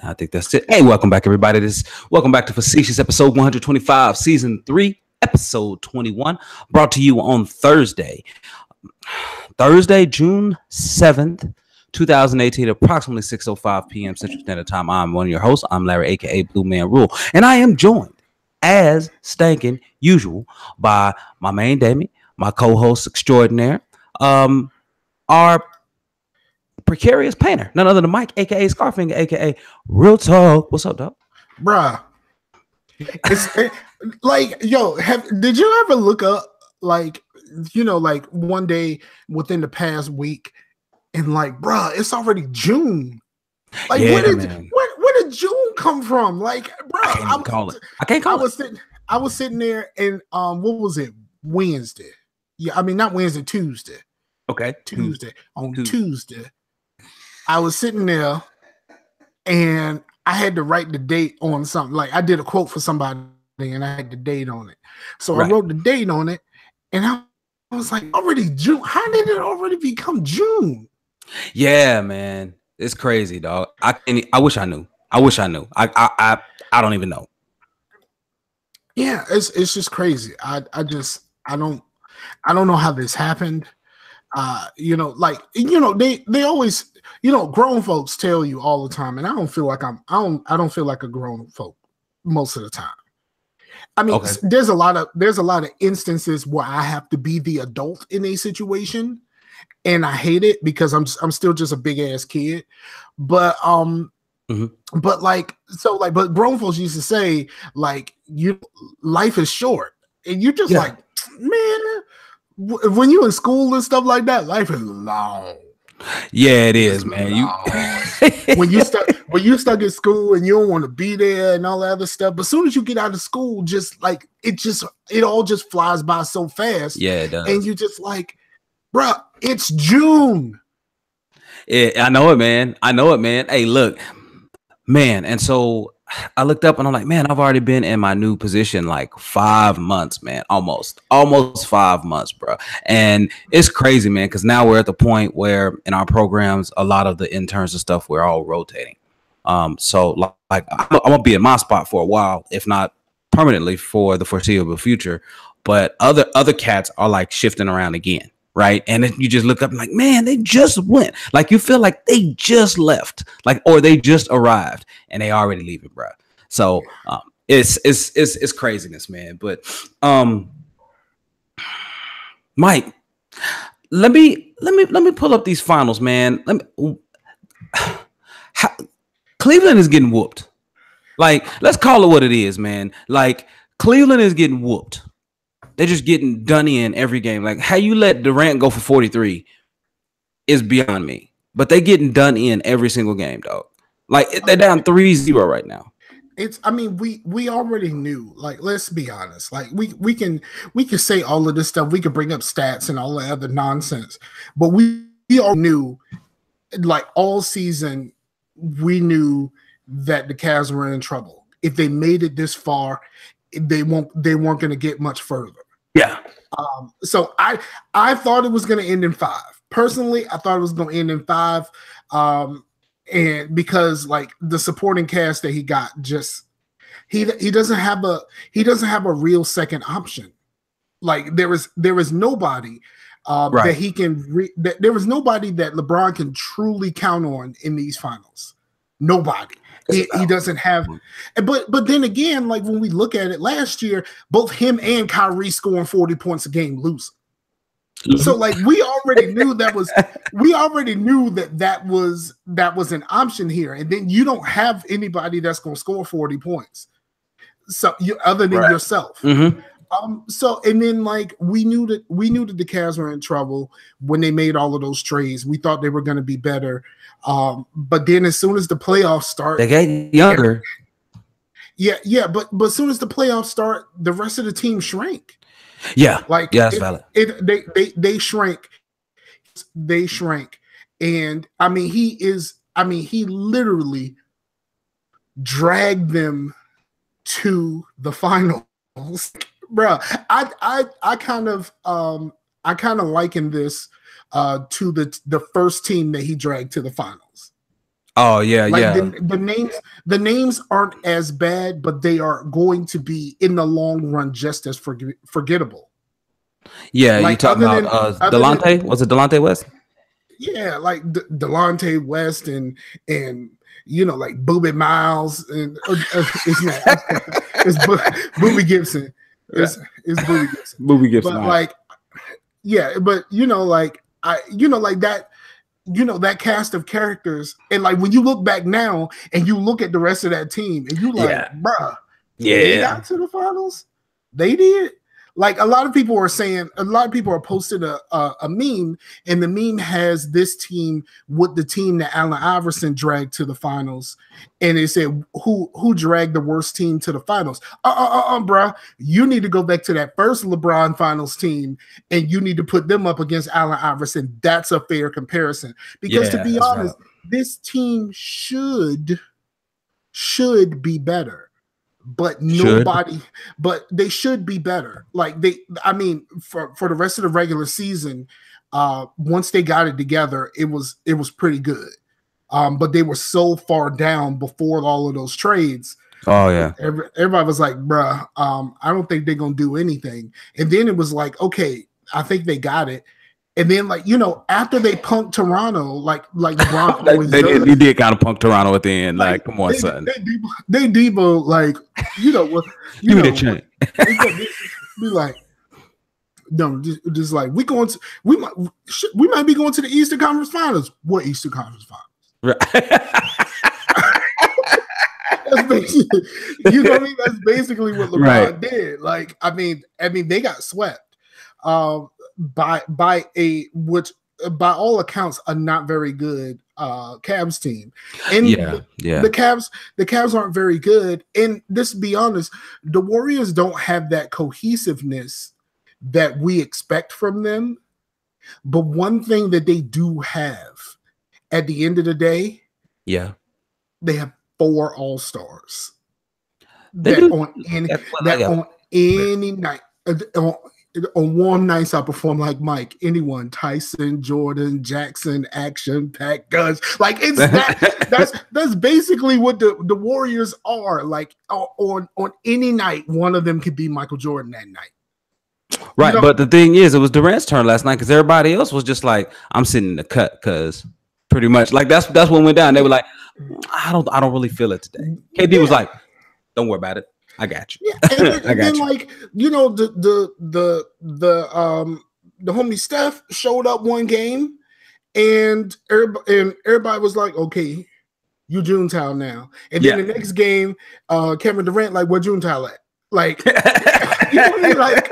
I think that's it. Hey, welcome back, everybody. Welcome back to Facetious, episode 125, season 3, episode 21, brought to you on Thursday, June 7th, 2018, approximately 6:05 p.m. Central Standard Time. I'm one of your hosts. I'm Larry, aka Bluemanrule, and I am joined, as stankin' usual, by my main Damie, my co-host extraordinaire, our precarious painter, none other than Mike, aka Scarfinger, aka Real Talk. What's up, dog? Bruh. Did you ever look up, like one day within the past week and bruh, it's already June. Like, yeah, where did June come from? Like, bruh, I can't call it. I was sitting there and what was it? Wednesday. Yeah, I mean not Wednesday, Tuesday. Okay. Tuesday. Tuesday. I was sitting there and I had to write the date on something. Like, I did a quote for somebody and I had the date on it. So I wrote the date on it and I was like, already June. How did it already become June? Yeah, man. It's crazy, dog. I wish I knew. I don't even know. Yeah, it's just crazy. I don't know how this happened. They always, grown folks tell you all the time, and I don't feel like I don't feel like a grown folk most of the time. I mean, there's a lot of instances where I have to be the adult in a situation, and I hate it because I'm still just a big ass kid. But but grown folks used to say, like, life is short, and you're just like, man, when you in school and stuff like that, life is long. Yeah, it is, man. When you stuck in school and you don't want to be there and all that other stuff, but as soon as you get out of school, it all just flies by so fast. Yeah, it does. And you just like, bro, it's June. Yeah, I know it, man. Hey, look, man. And so I looked up and I'm like, man, I've already been in my new position like 5 months, man. Almost 5 months, bro. And it's crazy, man, because now we're at the point where in our programs, a lot of the interns and stuff, we're all rotating. So like I'm gonna be in my spot for a while, if not permanently for the foreseeable future. But other cats are like shifting around again. Right. And then you just look up and like, man, they just went. Like, you feel like they just left, like, or they just arrived and they already leaving, bro. So it's craziness, man. But Mike, let me pull up these finals, man. Cleveland is getting whooped. Like, let's call it what it is, man. Like, Cleveland is getting whooped. They're just getting done in every game. Like, how you let Durant go for 43 is beyond me. But they getting done in every single game, dog. Like, they're down 3-0 right now. We already knew. Like, let's be honest. Like, we can say all of this stuff. We can bring up stats and all the other nonsense. But we all knew, like, all season, we knew that the Cavs were in trouble. If they made it this far, they weren't going to get much further. Yeah. So I thought it was going to end in 5. Personally, I thought it was going to end in 5. And because, like, the supporting cast that he got, just he doesn't have a real second option. Like, there is nobody that he can there is nobody that LeBron can truly count on in these finals. Nobody. He doesn't have, but then again, like, when we look at it last year, both him and Kyrie scoring 40 points a game losing. So, like, we already knew that was an option here, and then you don't have anybody that's going to score 40 points. So, other than yourself. Mm-hmm. So, and then, like, we knew that the Cavs were in trouble when they made all of those trades. We thought they were going to be better. But then as soon as the playoffs start, they get younger. Yeah, but as soon as the playoffs start, the rest of the team shrank. Yeah, like, that's valid. They shrank. They shrank, and he literally dragged them to the finals, bro. I kind of liken this to the first team that he dragged to the finals. Oh yeah, Like yeah, the names aren't as bad, but they are going to be in the long run just as forgettable. yeah. You Like talking about other than Delonte? Was it Delonte West? yeah, like Delonte West and you know like Booby Miles and it's not it's Booby Gibson. It's Booby Gibson. Booby Gibson. But like yeah, but you know like like that. You know that cast of characters, and like when you look back now and you look at the rest of that team, and you like, bruh, they got to the finals. They did. Like a lot of people are saying, a lot of people are posting a meme, and the meme has this team with the team that Allen Iverson dragged to the finals, and it said who dragged the worst team to the finals. Bruh, you need to go back to that first LeBron finals team, and you need to put them up against Allen Iverson. That's a fair comparison, because to be honest, this team should be better. But nobody, but they should be better. Like I mean, for the rest of the regular season, once they got it together, it was pretty good. But they were so far down before all of those trades. Oh yeah, everybody was like, "Bruh, I don't think they're gonna do anything." And then it was like, "Okay, I think they got it." And then, like after they punked Toronto, like LeBron always does, he did kind of punk Toronto at the end. Like come on, son. They Debo, like give me the chain. Be like, no, just like we might be going to the Eastern Conference Finals. What Eastern Conference Finals? Right. That's basically, you know what I mean? That's basically what LeBron did. Like, I mean, they got swept. By all accounts a not very good Cavs team. And the Cavs aren't very good. And let's be honest, the Warriors don't have that cohesiveness that we expect from them. But one thing that they do have at the end of the day, they have 4 all-stars on any night. On warm nights, I perform like Mike. Anyone, Tyson, Jordan, Jackson, Action, Pack, Guns. Like it's that's basically what the Warriors are. Like on any night, one of them could be Michael Jordan that night. Right, but the thing is, it was Durant's turn last night because everybody else was just like, "I'm sitting in the cut," because pretty much like that's what went down. They were like, "I don't really feel it today." KD was like, "Don't worry about it. I got you." Yeah, and then like the homie Steph showed up one game, and everybody was like, "Okay, you Juntao now." And then the next game, Kevin Durant like, "Where Juntao at?" Like, you know what I mean? Like,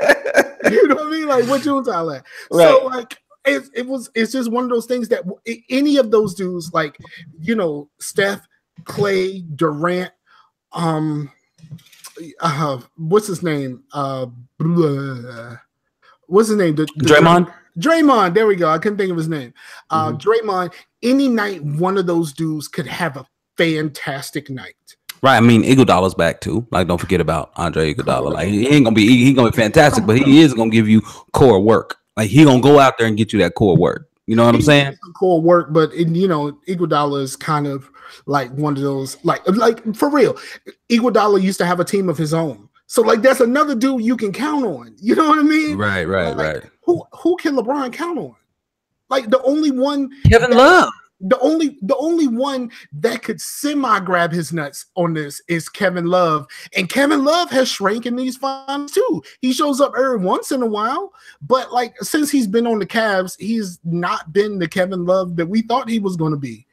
you know what I mean? Like, where Juntao at? Right. So like, it's just one of those things that any of those dudes, like Steph, Clay, Durant, what's his name? What's his name? Draymond. Draymond. There we go. I couldn't think of his name. Draymond. Any night, one of those dudes could have a fantastic night. Right. I mean, Iguodala's back too. Like, don't forget about Andre Iguodala. Like, he ain't gonna be fantastic, but he is gonna give you core work. Like, he gonna go out there and get you that core work. You know what I'm saying? Core work, but Iguodala is kind of like one of those, like for real. Iguodala used to have a team of his own, so like that's another dude you can count on. You know what I mean? Right. Like, who can LeBron count on? Like the only one, Kevin Love. The only one that could semi-grab his nuts on this is Kevin Love. And Kevin Love has shrank in these finals too. He shows up every once in a while, but like since he's been on the Cavs, he's not been the Kevin Love that we thought he was going to be.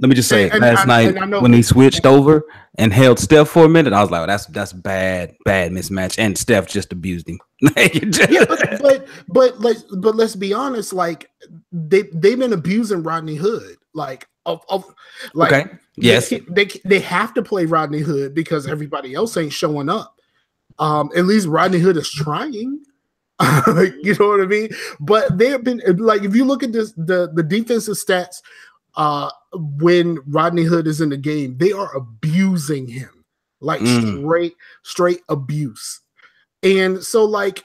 Let me just say, last night when he switched over and held Steph for a minute, I was like, that's bad mismatch, and Steph just abused him. but let's be honest, like they've been abusing Rodney Hood, okay, yes, they have to play Rodney Hood because everybody else ain't showing up. At least Rodney Hood is trying. You know what I mean? But they have been like, if you look at this, the defensive stats. When Rodney Hood is in the game, they are abusing him, like straight abuse. And so like,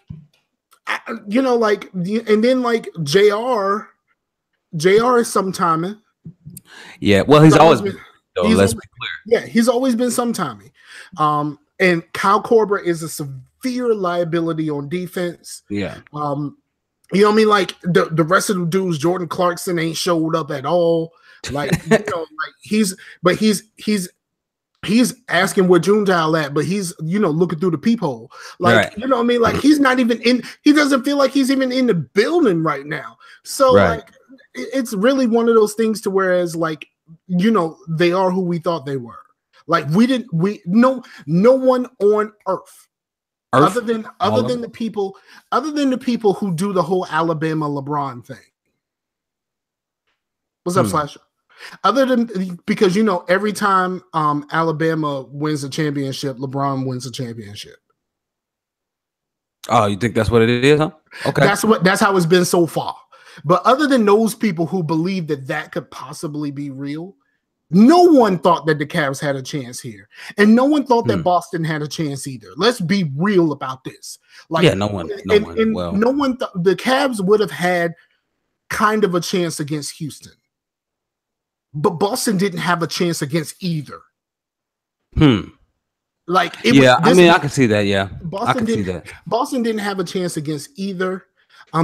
and then like JR is sometime, Yeah, well, he's always been. Though, he's let's always, be clear. yeah, he's always been some Tommy. And Kyle Korver is a severe liability on defense. Yeah. You know what I mean? Like the rest of the dudes, Jordan Clarkson ain't showed up at all. Like, you know, like he's asking where Juntao at, but he's, you know, looking through the peephole. Like, right. You know what I mean? Like he's not even in, he doesn't feel like he's even in the building right now. So right. like it's really one of those things to whereas like, you know, they are who we thought they were. Like no one on earth. Other than the people who do the whole Alabama LeBron thing. What's up, Slasher? Other than because, you know, every time Alabama wins a championship, LeBron wins a championship. Oh, you think that's what it is, huh? Okay. That's how it's been so far. But other than those people who believe that could possibly be real, no one thought that the Cavs had a chance here, and no one thought that Boston had a chance either. Let's be real about this. Like, yeah, no one. The Cavs would have had kind of a chance against Houston, but Boston didn't have a chance against either. Like, I can see that. Yeah, Boston didn't have a chance against either,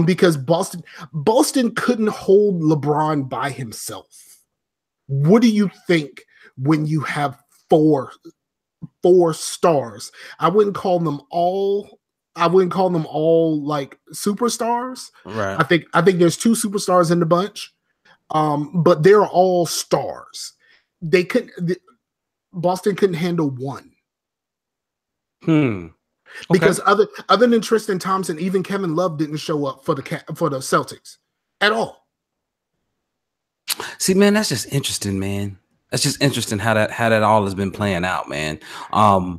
because Boston couldn't hold LeBron by himself. What do you think when you have four stars? I wouldn't call them all like superstars. Right. I think there's two superstars in the bunch, but they're all stars. Boston couldn't handle one. Okay. Because other than Tristan Thompson, even Kevin Love didn't show up for the Celtics at all. See, man, that's just interesting, man. That's just interesting how that all has been playing out, man. I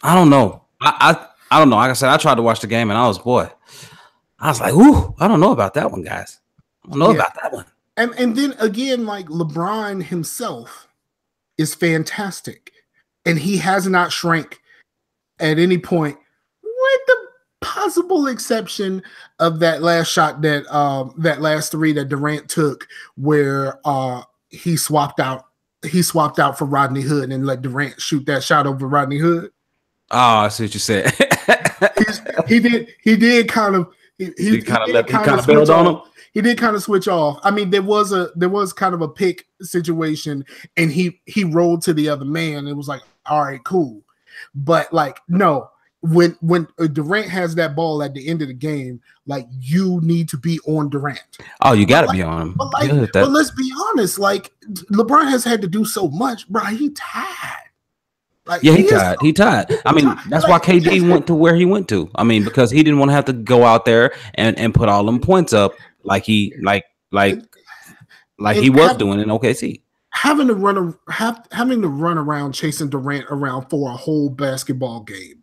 don't know. I don't know. Like I said, I tried to watch the game, and I was like, ooh, I don't know about that one, guys. I don't know about that one. And then again, like LeBron himself is fantastic, and he has not shrank at any point, with the possible exception of that last shot that last three that Durant took, where he swapped out for Rodney Hood and let Durant shoot that shot over Rodney Hood. Oh, I see what you said. he did kind of build on him. He did kind of switch off. I mean, there was kind of a pick situation, and he rolled to the other man. It was like, all right, cool. But like, no, when Durant has that ball at the end of the game, like, you need to be on Durant. Oh, you got to be on him. But let's be honest, like, LeBron has had to do so much, bro. He tired. Like, yeah, he tired. I mean, that's why KD went to where he went to. I mean, because he didn't want to have to go out there and put all them points up like he was doing in OKC. Having to run around chasing Durant around for a whole basketball game,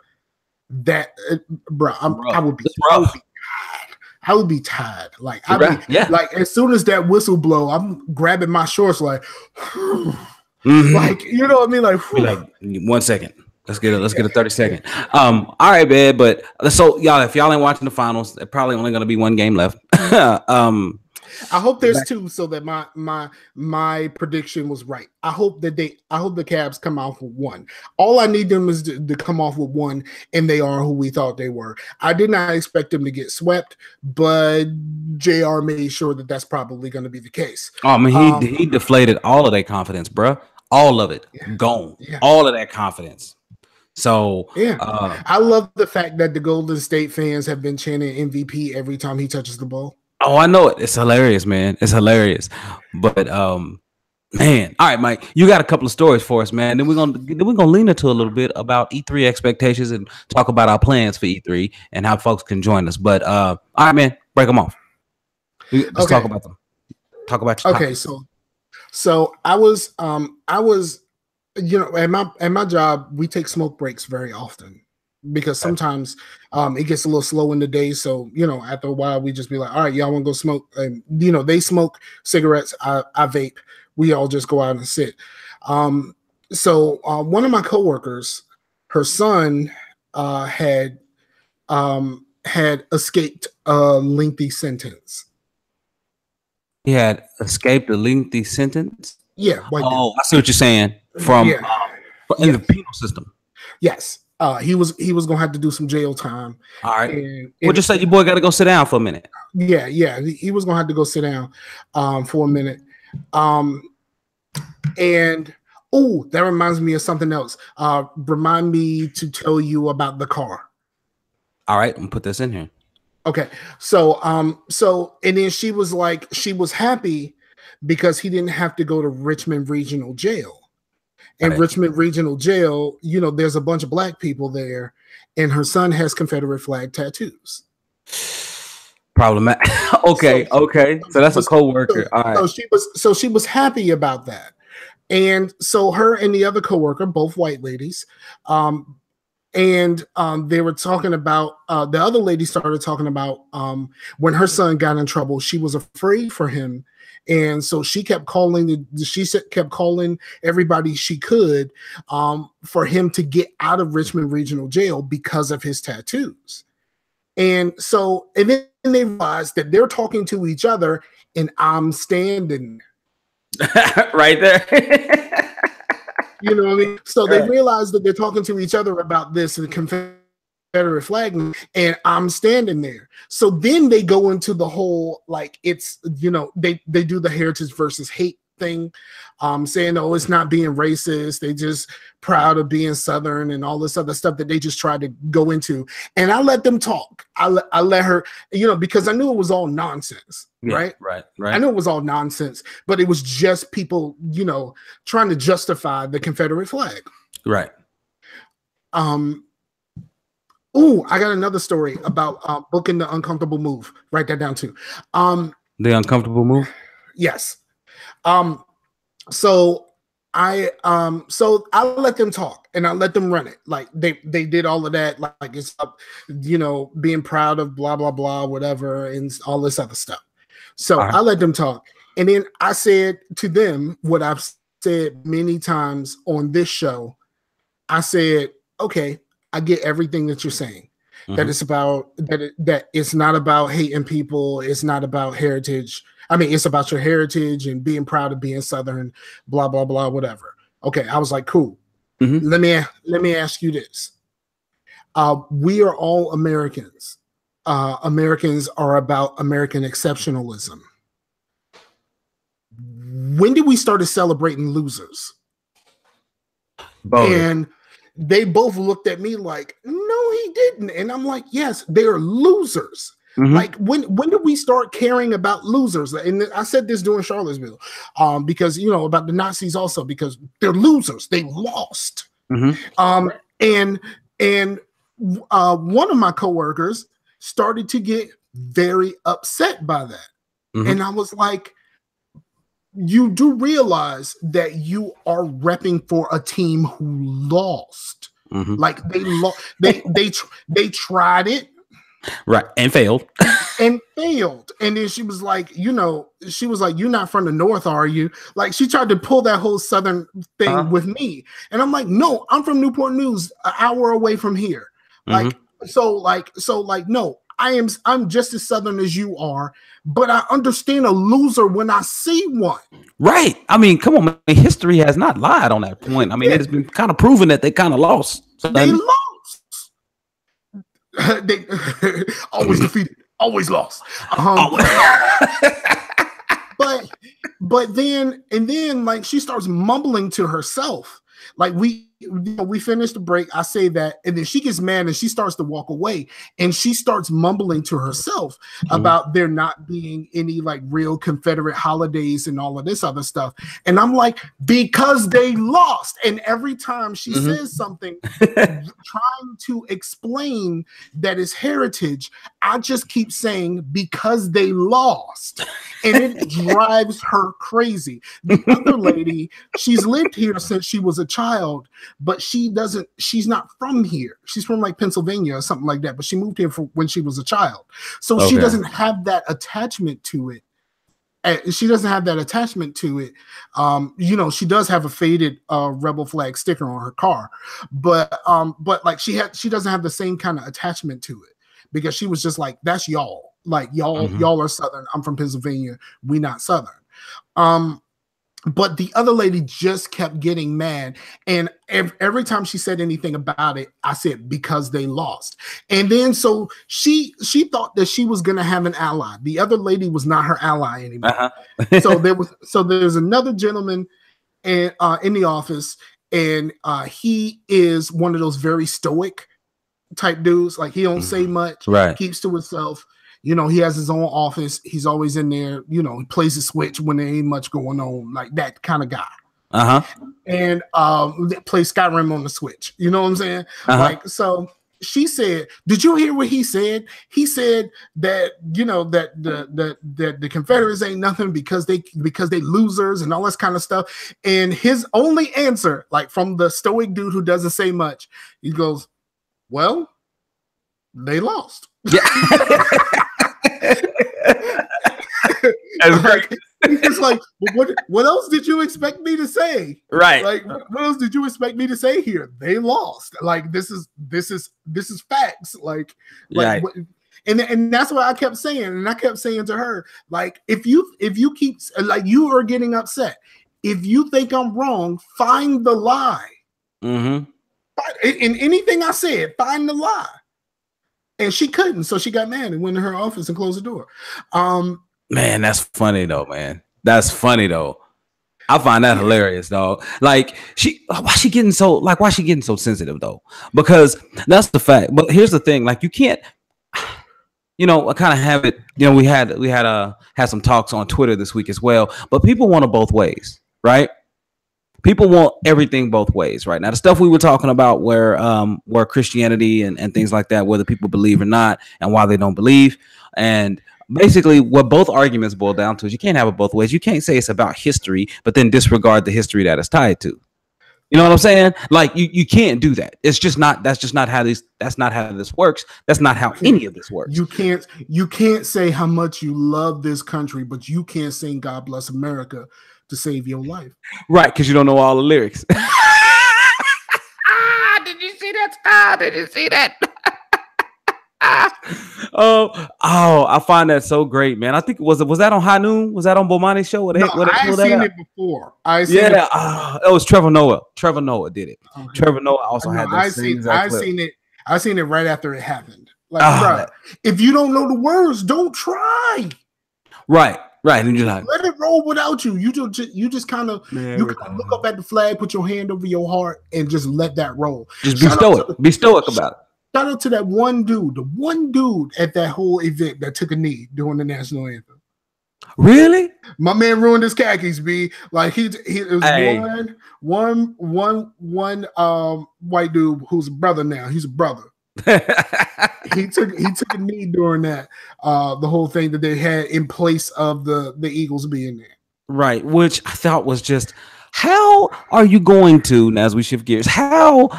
I would be tired. I would be tired. Like, like as soon as that whistle blow, I'm grabbing my shorts like, like, you know what I mean? Like 1 second. Let's get a 30 second. All right, man. But so y'all, if y'all ain't watching the finals, there's probably only gonna be one game left. I hope there's two, so that my prediction was right. I hope the Cavs come off with one. All I need them is to come off with one, and they are who we thought they were. I did not expect them to get swept, but JR made sure that that's probably going to be the case. Oh, I mean, he deflated all of their confidence, bro. All of it gone. Yeah. All of that confidence. So yeah, I love the fact that the Golden State fans have been chanting MVP every time he touches the ball. Oh, I know it. It's hilarious, man. It's hilarious. But man, all right, Mike, you got a couple of stories for us, man. Then we're gonna lean into a little bit about E3 expectations and talk about our plans for E3 and how folks can join us. But all right, man, break them off. Let's talk about them. Talk about your topics. So I was you know, at my job, we take smoke breaks very often, because sometimes it gets a little slow in the day. So, you know, after a while, we just be like, all right, y'all want to go smoke? And, you know, they smoke cigarettes. I vape. We all just go out and sit. So one of my coworkers, her son had escaped a lengthy sentence. He had escaped a lengthy sentence? Yeah, white dude. Oh, I see what you're saying. From in the penal system. Yes. He was gonna have to do some jail time. All right. Well, just say your boy got to go sit down for a minute. Yeah. He was gonna have to go sit down for a minute. And that reminds me of something else. Remind me to tell you about the car. All right, I'm gonna put this in here. Okay. So and then she was happy because he didn't have to go to Richmond Regional Jail. In Richmond Regional Jail, there's a bunch of black people there, and her son has Confederate flag tattoos. Problematic. Okay. So that's a coworker. All right. So she was happy about that, and so her and the other coworker, both white ladies, they were talking about the other lady started talking about when her son got in trouble, she was afraid for him. And so she kept calling everybody she could for him to get out of Richmond Regional Jail because of his tattoos. And then they realized that they're talking to each other, and I'm standing right there. You know what I mean? So they realized that they're talking to each other about this and Confederate flag, and I'm standing there. So then they go into the whole, like, it's, they do the heritage versus hate thing, saying, oh, it's not being racist. They just proud of being Southern and all this other stuff that they just tried to go into. And I let them talk. I let her, because I knew it was all nonsense. Right. I knew it was all nonsense, but it was just people, trying to justify the Confederate flag. Right. I got another story about booking the uncomfortable move. Write that down too. The uncomfortable move? Yes. So I let them talk and I let them run it. Like they did all of that, like it's up, being proud of blah blah blah, whatever, and all this other stuff. So I let them talk. And then I said to them what I've said many times on this show. I said, okay, I get everything that you're saying. Mm-hmm. That it's about that it's not about hating people, it's not about heritage. I mean, it's about your heritage and being proud of being Southern, blah, blah, blah, whatever. Okay, I was like, cool. Mm-hmm. Let me ask you this. We are all Americans. Americans are about American exceptionalism. When did we start celebrating losers? And they both looked at me like, no, he didn't. And I'm like, yes, they're losers. Mm-hmm. Like when did we start caring about losers? And I said this during Charlottesville, because about the Nazis also, because they're losers. They lost. Mm-hmm. And one of my coworkers started to get very upset by that. Mm-hmm. And I was like, you do realize that you are repping for a team who lost. Mm-hmm. Like they tried it. Right. And failed. And then she was like, you're not from the North, are you? Like she tried to pull that whole Southern thing with me. And I'm like, no, I'm from Newport News, an hour away from here. Mm-hmm. No, I'm just as Southern as you are, but I understand a loser when I see one. Right. I mean, come on, man. History has not lied on that point. I mean, it has been kind of proven that they kind of lost. So they lost. They always defeated, always lost. But then like she starts mumbling to herself. Like we finished the break. I say that, and then she gets mad and she starts to walk away, and she starts mumbling to herself about there not being any like real Confederate holidays and all of this other stuff. And I'm like, because they lost. And every time she says something trying to explain that it's heritage, I just keep saying because they lost. And it drives her crazy. The other lady, she's lived here since she was a child, but she's not from here. She's from like Pennsylvania or something like that, but she moved here when she was a child. So she doesn't have that attachment to it. She doesn't have that attachment to it. She does have a faded rebel flag sticker on her car, but like she doesn't have the same kind of attachment to it because she was just like, that's y'all. Like y'all are Southern. I'm from Pennsylvania. We not Southern. But the other lady just kept getting mad. And every time she said anything about it, I said, because they lost. And then so she thought that she was going to have an ally. The other lady was not her ally anymore. So there's another gentleman in the office, and he is one of those very stoic type dudes. Like, he don't say much, keeps to himself. You know, he has his own office. He's always in there. You know, he plays the Switch when there ain't much going on, like that kind of guy. And plays Skyrim on the Switch. You know what I'm saying? Like, so she said, "Did you hear what he said? He said that, you know, that the Confederates ain't nothing because they losers and all this kind of stuff." And his only answer, like, from the stoic dude who doesn't say much, he goes, "Well, they lost." Yeah. Like, it's like, what else did you expect me to say? Right. Like, what else did you expect me to say here? They lost. Like, this is facts. Like, right. And that's what I kept saying. And I kept saying to her, like, if you keep, like, you are getting upset. If you think I'm wrong, find the lie. In anything I said, find the lie. And she couldn't, so she got mad and went to her office and closed the door. Man, that's funny though, man. That's funny though. I find that hilarious, though. Like, why she getting so sensitive though? Because that's the fact. But here's the thing: like, you can't, you know, I kind of have it. You know, we had some talks on Twitter this week as well. But people want it both ways, right? People want everything both ways right now. The stuff we were talking about where Christianity and things like that, whether people believe or not, and why they don't believe. And basically what both arguments boil down to is you can't have it both ways. You can't say it's about history, but then disregard the history that it's tied to. You know what I'm saying? Like, you can't do that. It's just not, that's not how this works. That's not how any of this works. You can't say how much you love this country, but you can't sing God Bless America to save your life. Right, because you don't know all the lyrics. Did you see that? Did you see that? Oh, I find that so great, man. I think was that on High Noon? Was that on Bomani's show? I've seen it before. It was Trevor Noah. Trevor Noah did it. Okay. Trevor Noah also had that. I seen it right after it happened. Like, bro, if you don't know the words, don't try. Right. And you're like, let it roll without you. You just kind of look up at the flag, put your hand over your heart, and just let that roll. Just be stoic. Be stoic about it. Shout out to that one dude, the one dude at that whole event that took a knee during the national anthem. Really? My man ruined his khakis, B. Like, it was one white dude who's a brother now. He's a brother. he took a knee during that the whole thing that they had in place of the Eagles being there. Right, which I thought was just, how are you going to, now as we shift gears, how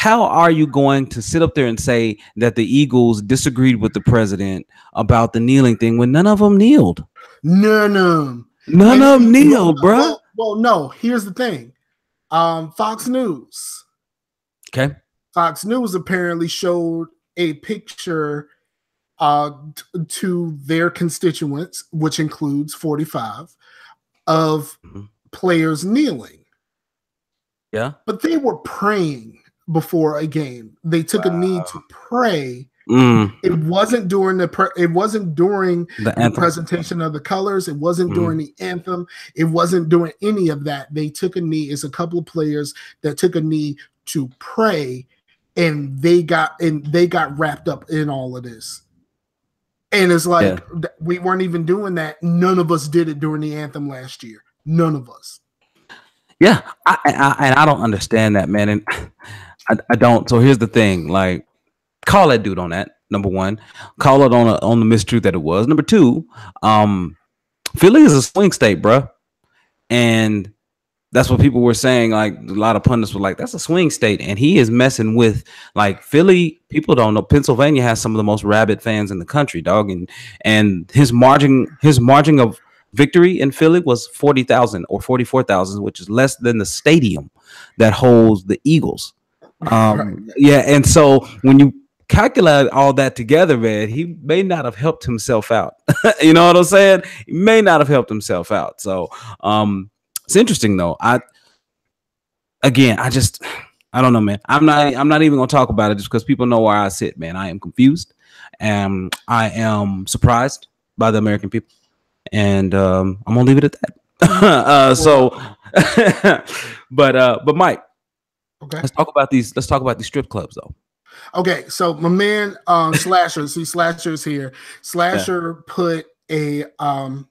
are you going to sit up there and say that the Eagles disagreed with the president about the kneeling thing when none of them kneeled? None of them kneeled, bro. Well, no. Here's the thing. Fox News. Okay. Fox News apparently showed a picture to their constituents, which includes 45, of players kneeling. Yeah. But they were praying before a game. They took a knee to pray. It wasn't during the presentation of the colors. It wasn't during the anthem. It wasn't during any of that. They took a knee. It's a couple of players that took a knee to pray, and they got wrapped up in all of this. And it's like, we weren't even doing that. None of us did it during the anthem last year. None of us. Yeah, I don't understand that, man. And I don't. So here's the thing: like, call that dude on that. Number one, call it on the mistruth that it was. Number two, Philly is a swing state, bro, and that's what people were saying. Like, a lot of pundits were like, "That's a swing state," and he is messing with, like, Philly. People don't know Pennsylvania has some of the most rabid fans in the country, dog, and his margin of victory in Philly was 40,000 or 44,000, which is less than the stadium that holds the Eagles. Yeah, and so when you calculate all that together, man, he may not have helped himself out. You know what I'm saying? He may not have helped himself out. So It's interesting though. I don't know, man. I'm not even gonna talk about it just because people know where I sit, man. I am confused and I am surprised by the American people. And I'm gonna leave it at that. But Mike, okay, let's talk about these strip clubs though. Okay, so my man Slasher, see Slasher's here. Slasher put up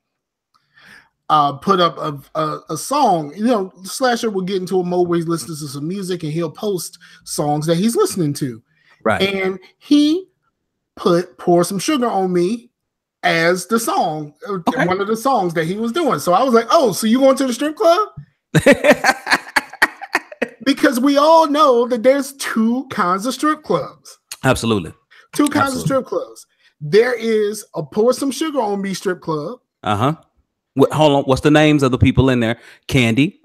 a song. You know, Slasher will get into a mode where he listens to some music and he'll post songs that he's listening to. Right. And he put Pour Some Sugar on Me as the song, one of the songs that he was doing. So I was like, oh, so you going to the strip club? Because we all know that there's two kinds of strip clubs. Absolutely. Two kinds of strip clubs. There is a Pour Some Sugar on Me strip club. Uh-huh. Hold on. What's the names of the people in there? Candy.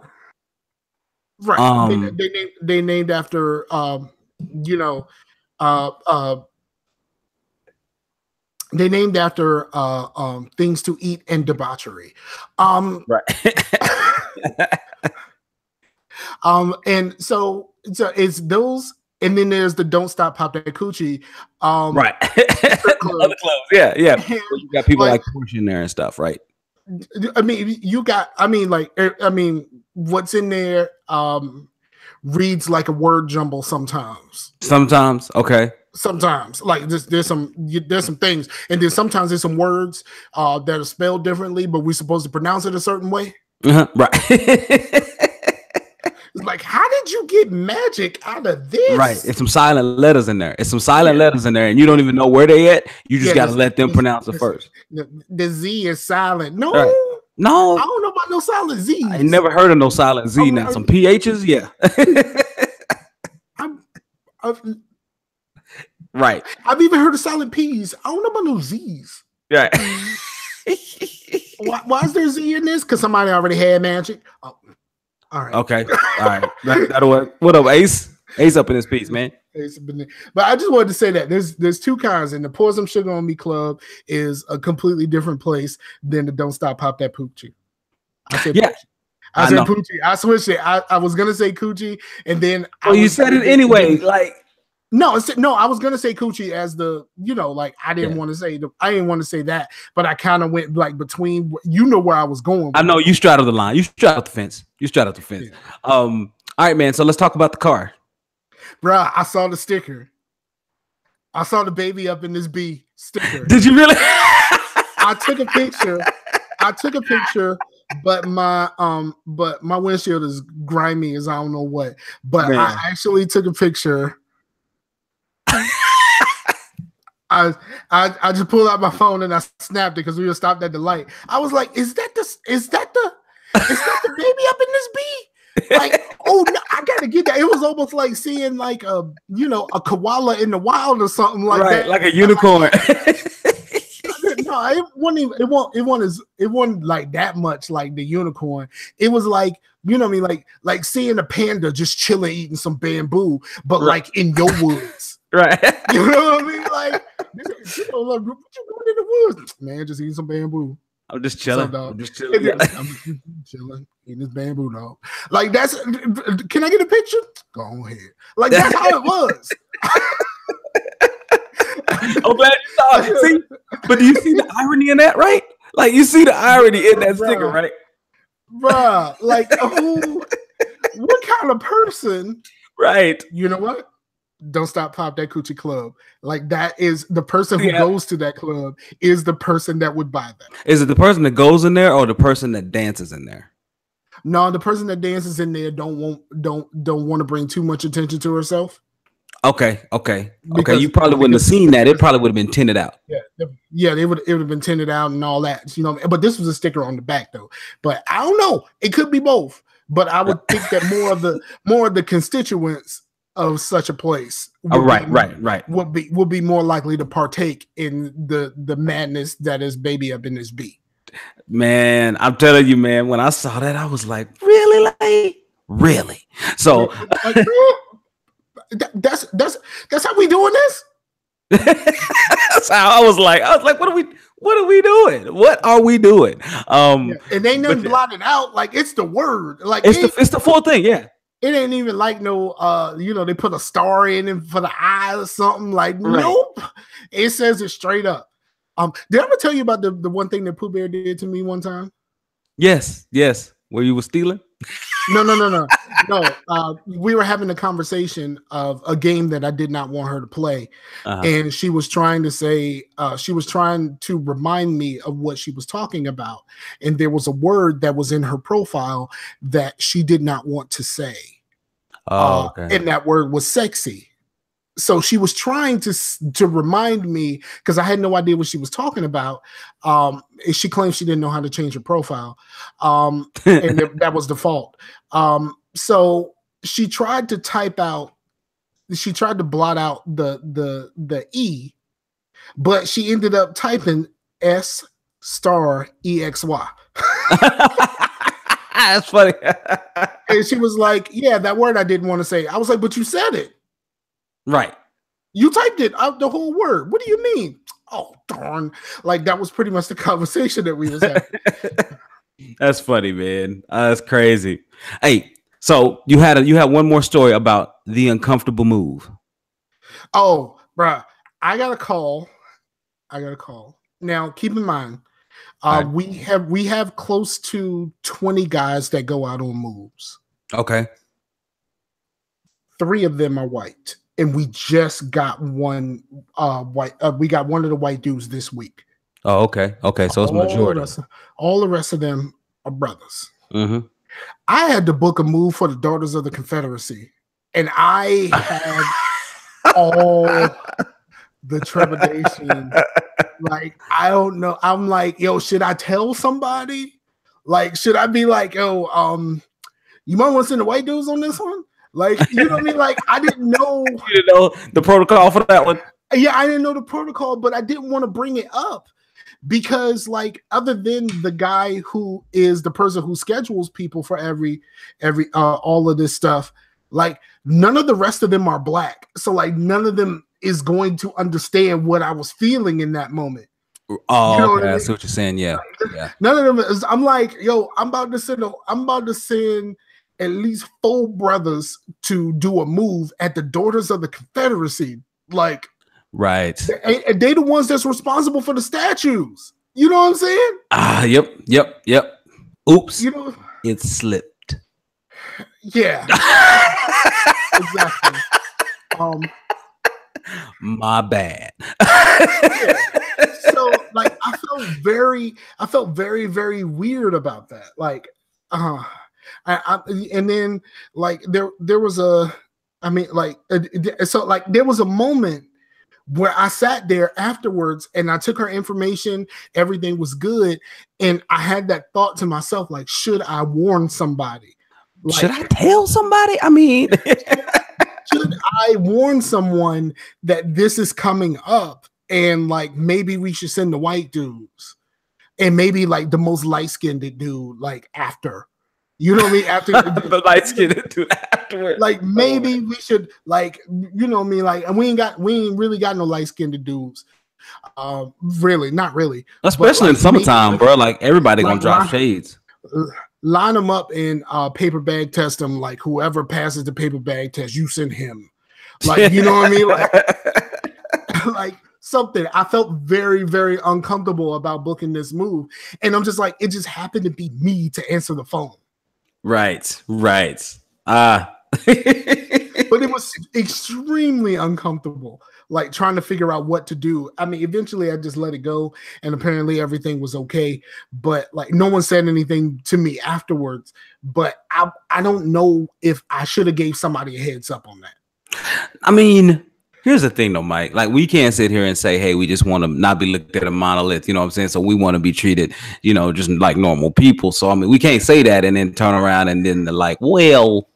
Right. They named after they named after things to eat and debauchery. Right. And so it's those, and then there's the Don't Stop Pop That Coochie. Right. Other clubs. Yeah. Well, you got people like Porsche in there and stuff, right? I mean, what's in there reads like a word jumble sometimes. Okay. Sometimes, like there's some things, and then sometimes there's some words that are spelled differently, but we're supposed to pronounce it a certain way. Right. It's like, how did you get magic out of this? Right. It's some silent letters in there. And you don't even know where they at. You just got to let them pronounce it first. The Z is silent. No. Right. No. I don't know about no silent Z. I ain't never heard of no silent Z. Now some PHs, yeah. Right. I've even heard of silent P's. I don't know about no Z's. Right. Why is there Z in this? Because somebody already had magic. Oh. All right. Okay. All right. That'll work. What up, Ace? Ace up in this piece, man. But I just wanted to say that there's two kinds, and the Pour Some Sugar on Me club is a completely different place than the Don't Stop Pop That Poochie. I said yeah. I said Poochie. I switched it. I was gonna say Coochie, and then you said it anyway. No, I was gonna say Coochie as the, I didn't want to say that, but I kind of went like between, where I was going. I know you straddled the line. You straddled the fence. Yeah. All right, man. So let's talk about the car. Bruh, I saw the sticker. I saw the baby up in this B sticker. Did you really? I took a picture, but my windshield is grimy as I don't know what. But man. I actually took a picture. I just pulled out my phone and I snapped it because we were stopped at the light. I was like, is that the baby up in this bee? Like, oh no, I gotta get that. It was almost like seeing like a koala in the wild or something like that. Like a unicorn. No, it wasn't like that much like the unicorn. It was like, like seeing a panda just chilling eating some bamboo, but like in your woods. Right. You know what I mean? Like, what you doing in the woods? Man, just eating some bamboo. I'm just chilling. I'm just chilling, eating this bamboo, dog. Like, can I get a picture? Go ahead. Like, that's how it was. I'm glad you saw it. See? But do you see the irony in that, right? Like, you see the irony in that sticker, right? Bruh, like, what kind of person? Right. You know what? Don't Stop Pop That Coochie Club. Like, that is the person who goes to that club is the person that would buy that. Is it the person that goes in there or the person that dances in there? No, the person that dances in there don't want to bring too much attention to herself. Okay. You probably wouldn't have seen that. It probably would have been tinted out. Yeah, it would have been tinted out and all that. But this was a sticker on the back though. But I don't know. It could be both. But I would think that more of the constituents of such a place would be more likely to partake in the madness that is baby up in this bee. Man, I'm telling you, man, when I saw that, I was like, really? So that's how we doing this? That's how I was like, what What are we doing? What are we doing? Yeah. And they nothing blotted out. Like it's the word. Like it's the full thing. Yeah. It ain't even like no, they put a star in it for the eye or something. Like, nope. It says it straight up. Did I ever tell you about the one thing that Pooh Bear did to me one time? Yes. Where you were stealing? No. We were having a conversation of a game that I did not want her to play. And she was trying to say, she was trying to remind me of what she was talking about. And there was a word that was in her profile that she did not want to say. And that word was sexy. So she was trying to remind me, because I had no idea what she was talking about. She claimed she didn't know how to change her profile. And that was the fault. So she tried to blot out the E, but she ended up typing S*EXY. That's funny. And she was like, yeah, that word I didn't want to say. I was like, but you said it. Right. You typed it out, the whole word. What do you mean? Oh, darn. Like, that was pretty much the conversation that we was having. That's funny, man. That's crazy. Hey, so you had one more story about the uncomfortable move. Oh, bruh. I got a call. Now, keep in mind, we have close to 20 guys that go out on moves. Okay. 3 of them are white. And we just got one white. We got one of the white dudes this week. Oh, okay. So it's majority. All the rest of them are brothers. Mm-hmm. I had to book a move for the Daughters of the Confederacy, and I had all the trepidation. Like, I don't know. I'm like, yo, should I tell somebody? Like, should I be like, yo, you might want to send the white dudes on this one? Like, you know what I mean? Like, I didn't know. You didn't know the protocol for that one? Yeah, I didn't know the protocol, but I didn't want to bring it up because, like, other than the guy who is the person who schedules people for every all of this stuff, like, none of the rest of them are black. So, like, none of them is going to understand what I was feeling in that moment. Oh, you know what I mean? I see what you're saying. Yeah. None of them is. I'm like, yo, I'm about to send at least 4 brothers to do a move at the Daughters of the Confederacy. Like, right. They the ones that's responsible for the statues. You know what I'm saying? Yep. Oops. You know, it slipped. Yeah. Exactly. My bad. Yeah. So, like, I felt very, very weird about that. Like, and then, like, there was there was a moment where I sat there afterwards and I took her information, everything was good, and I had that thought to myself, like, should I warn somebody? Like, should I tell somebody? I mean, should I warn someone that this is coming up, and, like, maybe we should send the white dudes, and maybe, like, the most light-skinned dude, like, after. You know what I mean? After the light skinned dude afterwards. Like, maybe we should, like, you know what I mean? Like, and we ain't really got no light skinned dudes. Really, not really. Especially, like, in summertime, bro. Like, everybody gonna drop shades. Line them up and paper bag test them. Like, whoever passes the paper bag test, you send him. Like, you know what I mean? Like, like something. I felt very, very uncomfortable about booking this move, and I'm just like, it just happened to be me to answer the phone. Right. But it was extremely uncomfortable, like, trying to figure out what to do. I mean, eventually I just let it go, and apparently everything was okay. But, like, no one said anything to me afterwards. But I don't know if I should have gave somebody a heads up on that. I mean, here's the thing, though, Mike. Like, we can't sit here and say, hey, we just want to not be looked at a monolith. You know what I'm saying? So we want to be treated, you know, just like normal people. So, I mean, we can't say that and then turn around and then they're like, well.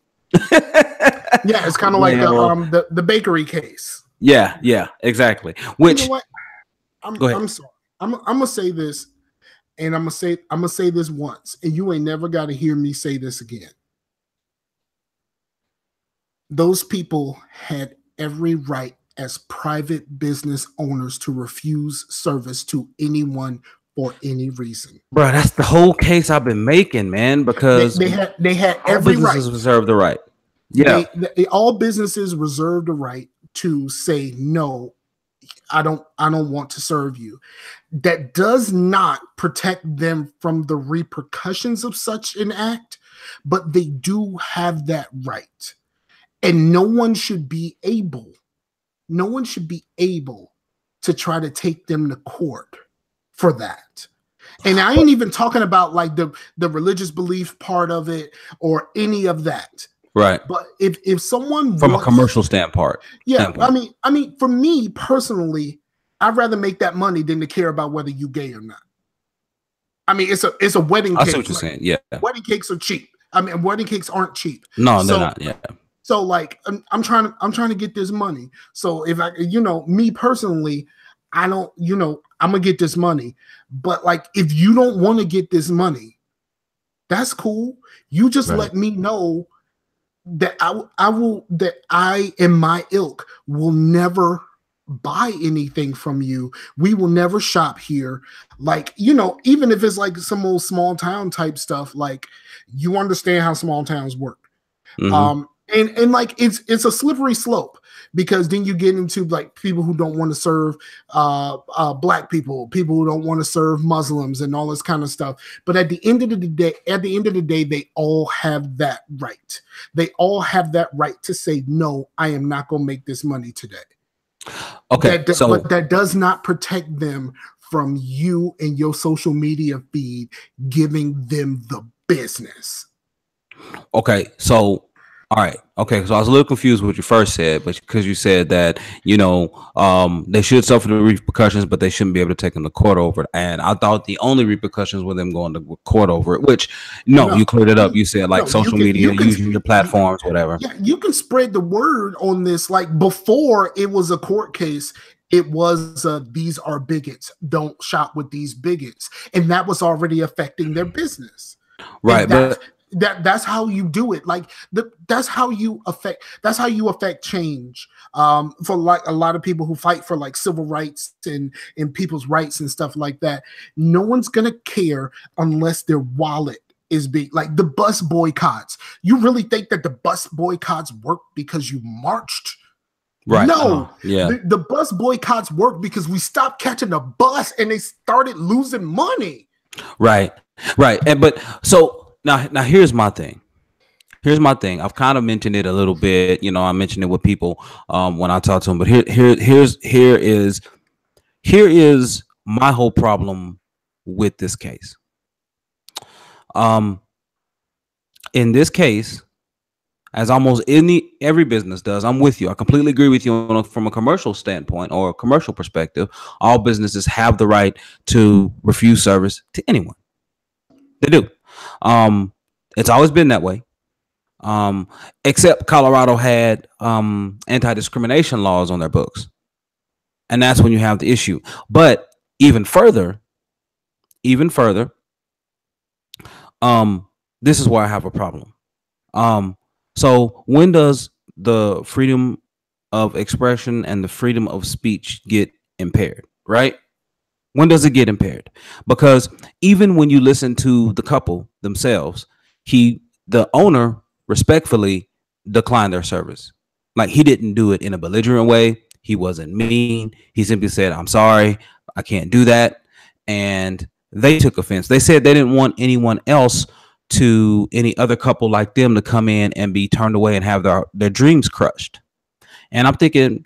Yeah, it's kind of like the bakery case. Yeah, exactly. Which, you know what? go ahead. I'm sorry. I'm gonna say this, and I'm gonna say this once, and you ain't never got to hear me say this again. Those people had every right as private business owners to refuse service to anyone for any reason. Bro, that's the whole case I've been making, man, because they had all every businesses right. reserve the right. Yeah. All businesses reserve the right to say, no, I don't want to serve you. That does not protect them from the repercussions of such an act, but they do have that right. And no one should be able to try to take them to court for that. And I ain't even talking about like the religious belief part of it or any of that. Right. But if someone from a commercial standpoint. I mean, for me personally, I'd rather make that money than to care about whether you gay or not. I mean, it's a wedding cake. I see what you're saying. Yeah. Wedding cakes are cheap. I mean, wedding cakes aren't cheap. No, they're not. Yeah. So like, I'm trying to get this money. So if I, me personally, I don't, I'm gonna get this money. But like, if you don't want to get this money, that's cool. You just let me know that I and my ilk will never buy anything from you. We will never shop here. Like, even if it's like some old small town type stuff, like you understand how small towns work. Mm-hmm. And like it's a slippery slope, because then you get into like people who don't want to serve black people who don't want to serve Muslims and all this kind of stuff. But at the end of the day, they all have that right. They all have that right to say, no, I am not going to make this money today. Okay. But that does not protect them from you and your social media feed giving them the business. Okay. So, all right. Okay. So I was a little confused with what you first said, but because you said that, they should suffer the repercussions, but they shouldn't be able to take them to court over it. And I thought the only repercussions were them going to court over it, which you cleared it up. You said like social media, using your platforms, whatever. Yeah. You can spread the word on this. Like before it was a court case, it was these are bigots. Don't shop with these bigots. And that was already affecting their business. Right. That's how you do it. Like that's how you affect change. For like a lot of people who fight for like civil rights and people's rights and stuff like that. No one's gonna care unless their wallet is big. Like the bus boycotts. You really think that the bus boycotts work because you marched? Right. No. Yeah. The bus boycotts work because we stopped catching a bus and they started losing money. Right. But so now here's my thing. I've kind of mentioned it a little bit. I mentioned it with people when I talk to them. But here is my whole problem with this case. In this case, as almost every business does, I'm with you. I completely agree with you from a commercial standpoint or a commercial perspective. All businesses have the right to refuse service to anyone. They do. It's always been that way. Except Colorado had anti-discrimination laws on their books. And that's when you have the issue. But even further, this is where I have a problem. So when does the freedom of expression and the freedom of speech get impaired, right? When does it get impaired? Because even when you listen to the couple themselves, the owner respectfully declined their service. Like he didn't do it in a belligerent way. He wasn't mean. He simply said, I'm sorry, I can't do that. And they took offense. They said they didn't want anyone else any other couple like them to come in and be turned away and have their dreams crushed. And I'm thinking,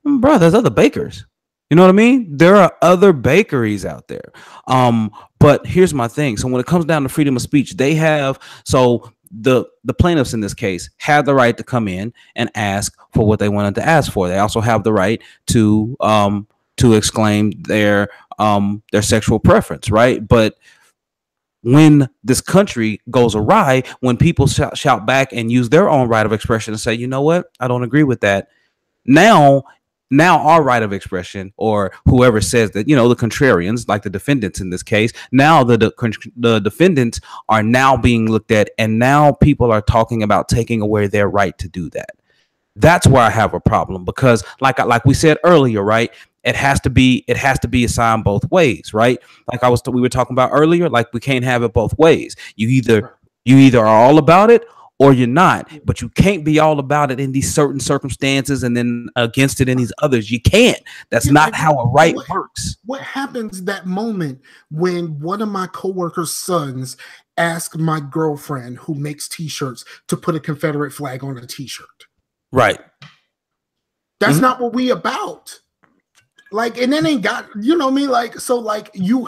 bro, there's other bakers. You know what I mean? There are other bakeries out there. But here's my thing. So when it comes down to freedom of speech, they have, so the plaintiffs in this case have the right to come in and ask for what they wanted to ask for. They also have the right to exclaim their sexual preference, right? But when this country goes awry, when people shout back and use their own right of expression and say, you know what, I don't agree with that. Now our right of expression, or whoever says that, the contrarians, like the defendants in this case, now the defendants are now being looked at, and now people are talking about taking away their right to do that. That's where I have a problem, because like we said earlier, right? It has to be assigned both ways, right? Like we were talking about earlier, like we can't have it both ways. You either are all about it or you're not, but you can't be all about it in these certain circumstances and then against it in these others. You can't. That's not how a right works. What happens that moment when one of my coworkers' sons asked my girlfriend who makes t-shirts to put a Confederate flag on a t-shirt? Right. That's not what we about. Like, and then ain't got, you know what I mean? Like, so like you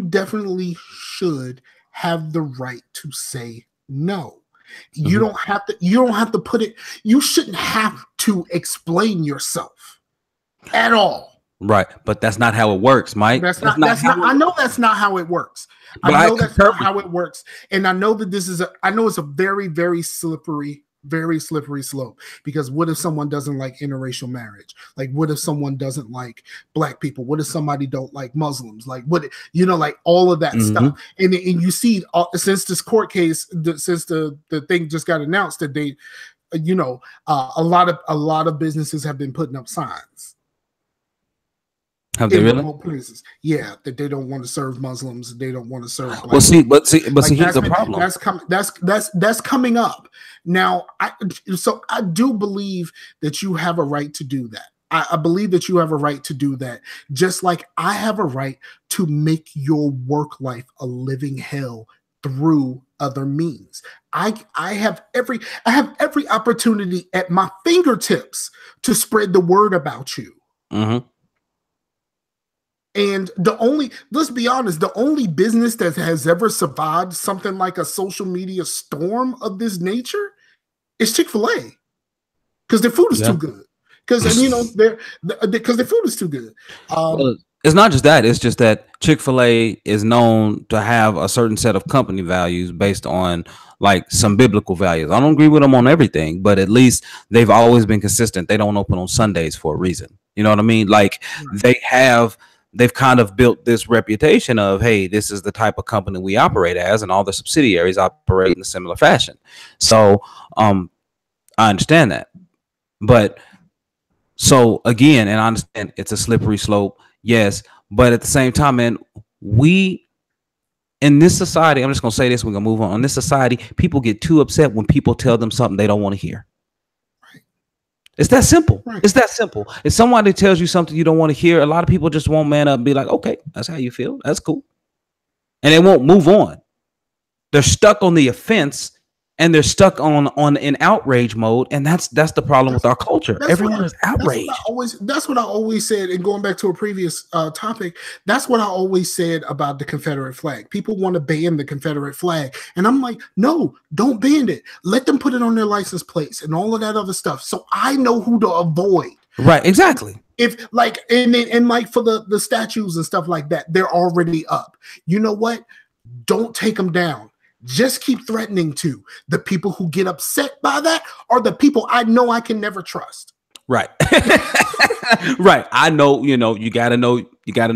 definitely should have the right to say no. You don't have to put it, you shouldn't have to explain yourself at all. Right. But that's not how it works, Mike. I know that's not how it works. I know that's not how it works. And I know that it's a very, very slippery slope, because what if someone doesn't like interracial marriage? Like, what if someone doesn't like black people? What if somebody don't like Muslims? Like, what, you know, like all of that stuff. And you see, since this court case, since the thing just got announced, that they, you know, a lot of businesses have been putting up signs. Have they really? Places. Yeah, that they don't want to serve Muslims. They don't want to serve black But see, here's the problem. That's coming up now. I do believe that you have a right to do that. I believe that you have a right to do that, just like I have a right to make your work life a living hell through other means. I have every opportunity at my fingertips to spread the word about you. And let's be honest, the only business that has ever survived something like a social media storm of this nature is Chick-fil-A, because their food is too good. Because, you know, because their food is too good. Well, it's not just that. It's just that Chick-fil-A is known to have a certain set of company values based on like some biblical values. I don't agree with them on everything, but at least they've always been consistent. They don't open on Sundays for a reason. You know what I mean? Like they've kind of built this reputation of, hey, this is the type of company we operate as, and all the subsidiaries operate in a similar fashion. So I understand that. But so again, and I understand it's a slippery slope, yes, but at the same time, man, we in this society, I'm just gonna say this, we're gonna move on. In this society, people get too upset when people tell them something they don't want to hear. It's that simple. Right. It's that simple. If somebody tells you something you don't want to hear, a lot of people just won't man up and be like, okay, that's how you feel. That's cool. And they won't move on. They're stuck on the offense, and they're stuck on in outrage mode. And that's the problem with our culture. Everyone is outraged. That's what I always said. And going back to a previous topic, that's what I always said about the Confederate flag. People want to ban the Confederate flag. And I'm like, no, don't ban it. Let them put it on their license plates and all of that other stuff. So I know who to avoid. Right, exactly. If like, and like for the statues and stuff like that, they're already up. You know what? Don't take them down. Just keep threatening to. The people who get upset by that are the people I know I can never trust. Right. Right. I know, you know, you gotta know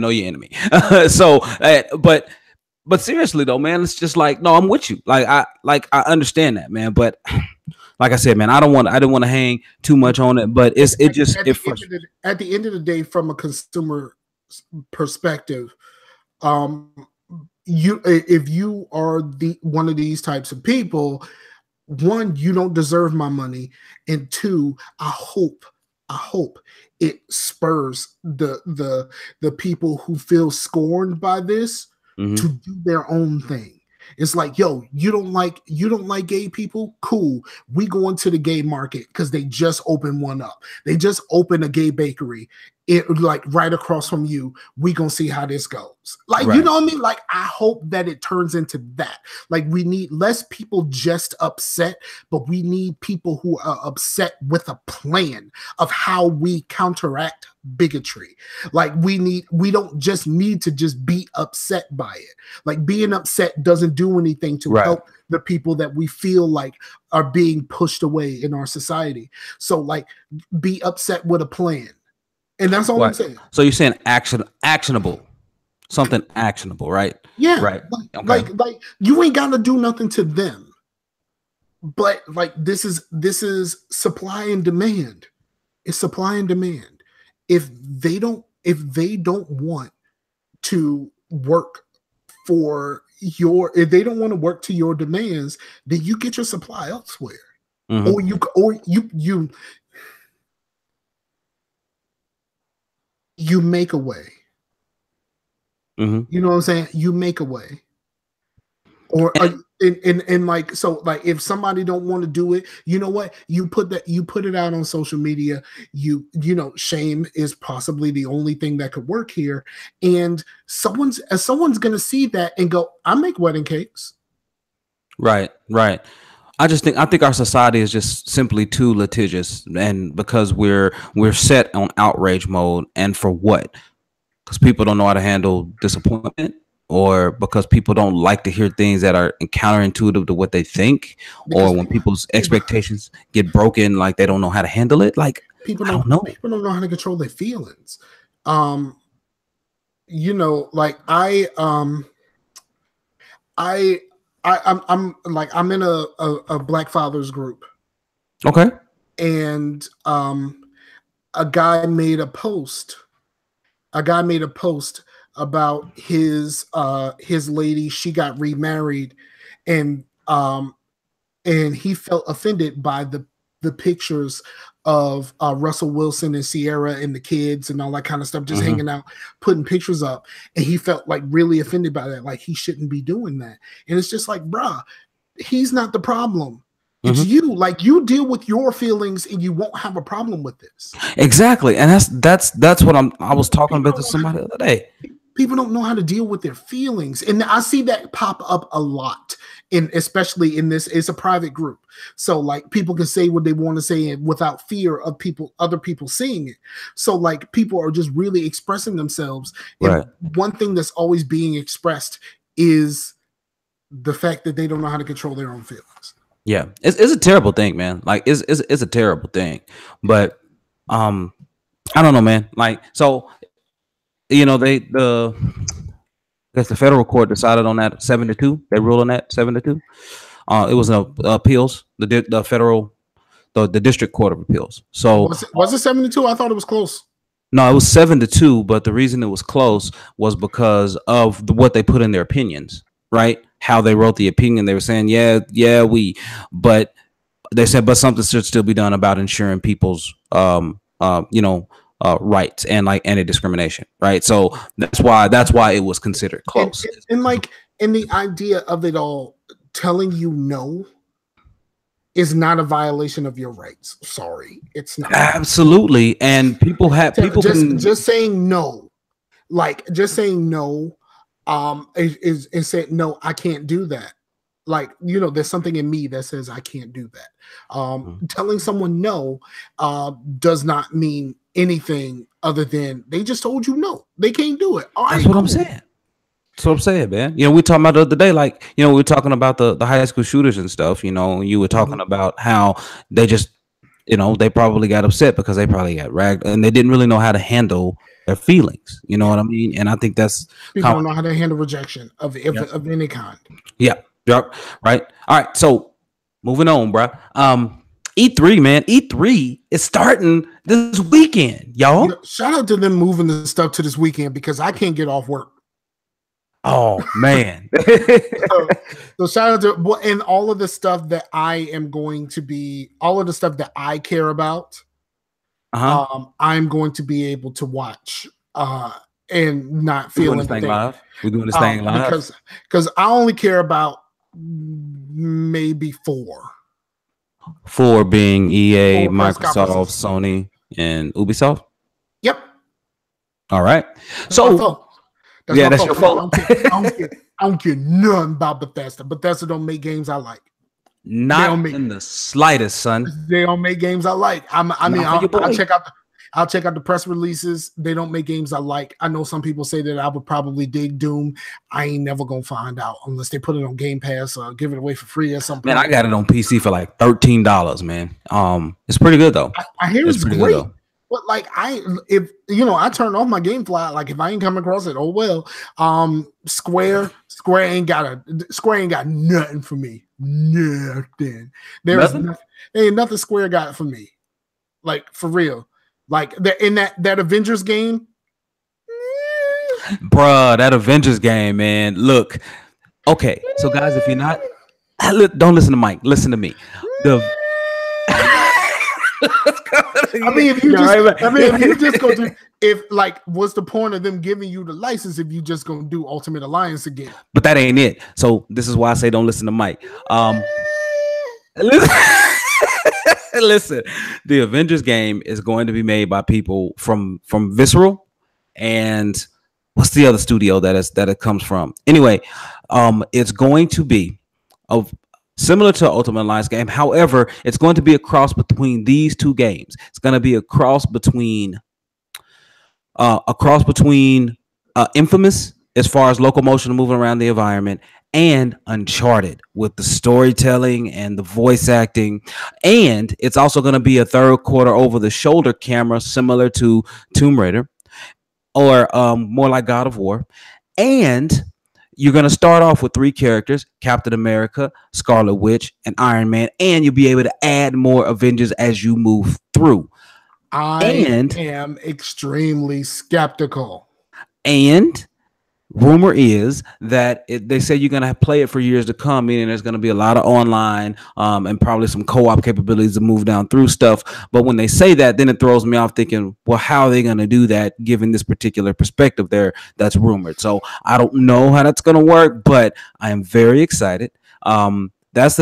your enemy. But seriously though, man, it's just like, no, I'm with you. I understand that, man. But like I said, man, I didn't want to hang too much on it, but at the end of the day, from a consumer perspective, if you are one of these types of people, one, you don't deserve my money, and two, I hope it spurs the people who feel scorned by this to do their own thing. It's like, yo, you don't like gay people? Cool. We go into the gay market because they just opened one up. They just opened a gay bakery. Like right across from you. We gonna see how this goes. Like, right. You know what I mean? Like, I hope that it turns into that. Like, we need less people just upset, but we need people who are upset with a plan of how we counteract bigotry. Like, we don't just need to just be upset by it. Like, being upset doesn't do anything to help the people that we feel like are being pushed away in our society. So, like, be upset with a plan. And that's all I'm saying. So you're saying actionable, something actionable, right? Yeah. Right. Like you ain't got to do nothing to them. but like this is supply and demand. It's supply and demand. If they don't want to work if they don't want to work to your demands, then you get your supply elsewhere. Or you make a way. You know what I'm saying? You make a way. Or and like, so like if somebody don't want to do it, you know what? You put it out on social media. You know, shame is possibly the only thing that could work here. And someone's gonna see that and go, I make wedding cakes. Right. I think our society is just simply too litigious, and because we're set on outrage mode, and for what? Because people don't know how to handle disappointment, or because people don't like to hear things that are counterintuitive to what they think, or when people's expectations get broken, like they don't know how to handle it. Like people don't know how to control their feelings. You know, like I'm in a Black Fathers group. Okay. And a guy made a post about his lady. She got remarried, and he felt offended by the pictures of Russell Wilson and Sierra and the kids and all that kind of stuff, just hanging out, putting pictures up. And he felt like really offended by that. Like he shouldn't be doing that. And it's just like, bruh, he's not the problem. It's you. Like, you deal with your feelings and you won't have a problem with this. Exactly. And that's what I was talking about to somebody the other day. People don't know how to deal with their feelings. And I see that pop up a lot, especially in this. It's a private group. So like people can say what they want to say without fear of other people seeing it. So like people are just really expressing themselves. And one thing that's always being expressed is the fact that they don't know how to control their own feelings. Yeah, it's a terrible thing, man. Like it's a terrible thing. But I don't know, man. Like, so, you know, I guess the federal court decided on that 7-2. They ruled on that 7-2. It was an appeals, the district court of appeals. So was it 7-2? I thought it was close. No, it was 7-2. But the reason it was close was because of what they put in their opinions, right? How they wrote the opinion. They were saying, but they said, but something should still be done about ensuring people's, rights and like anti-discrimination, right? So that's why it was considered close. And the idea of it all, telling you no is not a violation of your rights. Sorry, it's not. Absolutely. And just saying no, like just saying no, is saying no, I can't do that. Like, you know, there's something in me that says I can't do that. Telling someone no does not mean anything other than they just told you no, they can't do it. All right, that's what I'm saying. That's what I'm saying, man. You know, we talking about the other day, like, you know, we were talking about the high school shooters and stuff. You know, you were talking about how they just, you know, they probably got upset because they probably got ragged and they didn't really know how to handle their feelings. You know what I mean? And I think that's people don't know how to handle rejection of any kind. Yeah. Yep. Right. All right. So moving on, bro. E3, man. E3 is starting this weekend, y'all. You know, shout out to them moving the stuff to this weekend because I can't get off work. Oh man. So shout out to and all of the stuff that all of the stuff that I care about. I'm going to be able to watch and not feel anything live. We're doing this thing live because I only care about maybe 4. 4 being EA, Microsoft, Sony, and Ubisoft. Yep. All right. That's your fault. I don't care nothing about Bethesda. Bethesda don't make games I like. Not in the slightest, son. They don't make games I like. I'll check out the press releases. They don't make games I like. I know some people say that I would probably dig Doom. I ain't never gonna find out unless they put it on Game Pass or give it away for free or something. Man, I got it on PC for like $13, man. It's pretty good though. I hear it's great. Good, but like I turn off my GameFly. Like if I ain't come across it, oh well. Square ain't got nothing for me. nothing. There is Nothing? nothing. Ain't nothing Square got for me. Like for real. Like in that Avengers game. Bruh, that Avengers game, man. Look, okay. So guys, if you're not, don't listen to Mike. Listen to me. I mean, if you just go to, if like, what's the point of them giving you the license if you just gonna do Ultimate Alliance again? But that ain't it. So this is why I say don't listen to Mike. Listen, the Avengers game is going to be made by people from Visceral, and what's the other studio that it comes from? Anyway, it's going to be similar to Ultimate Alliance game. However, it's going to be a cross between these two games. It's going to be a cross between Infamous, as far as locomotion and moving around the environment, and Uncharted with the storytelling and the voice acting. And it's also going to be a third quarter over the shoulder camera, similar to Tomb Raider, or more like God of War. And you're going to start off with 3 characters: Captain America, Scarlet Witch, and Iron Man. And you'll be able to add more Avengers as you move through. I am extremely skeptical. And rumor is that they say you're going to play it for years to come, meaning there's going to be a lot of online and probably some co-op capabilities to move down through stuff. But when they say that, then it throws me off thinking, well, how are they going to do that given this particular perspective there that's rumored? So I don't know how that's going to work, but I am very excited. That's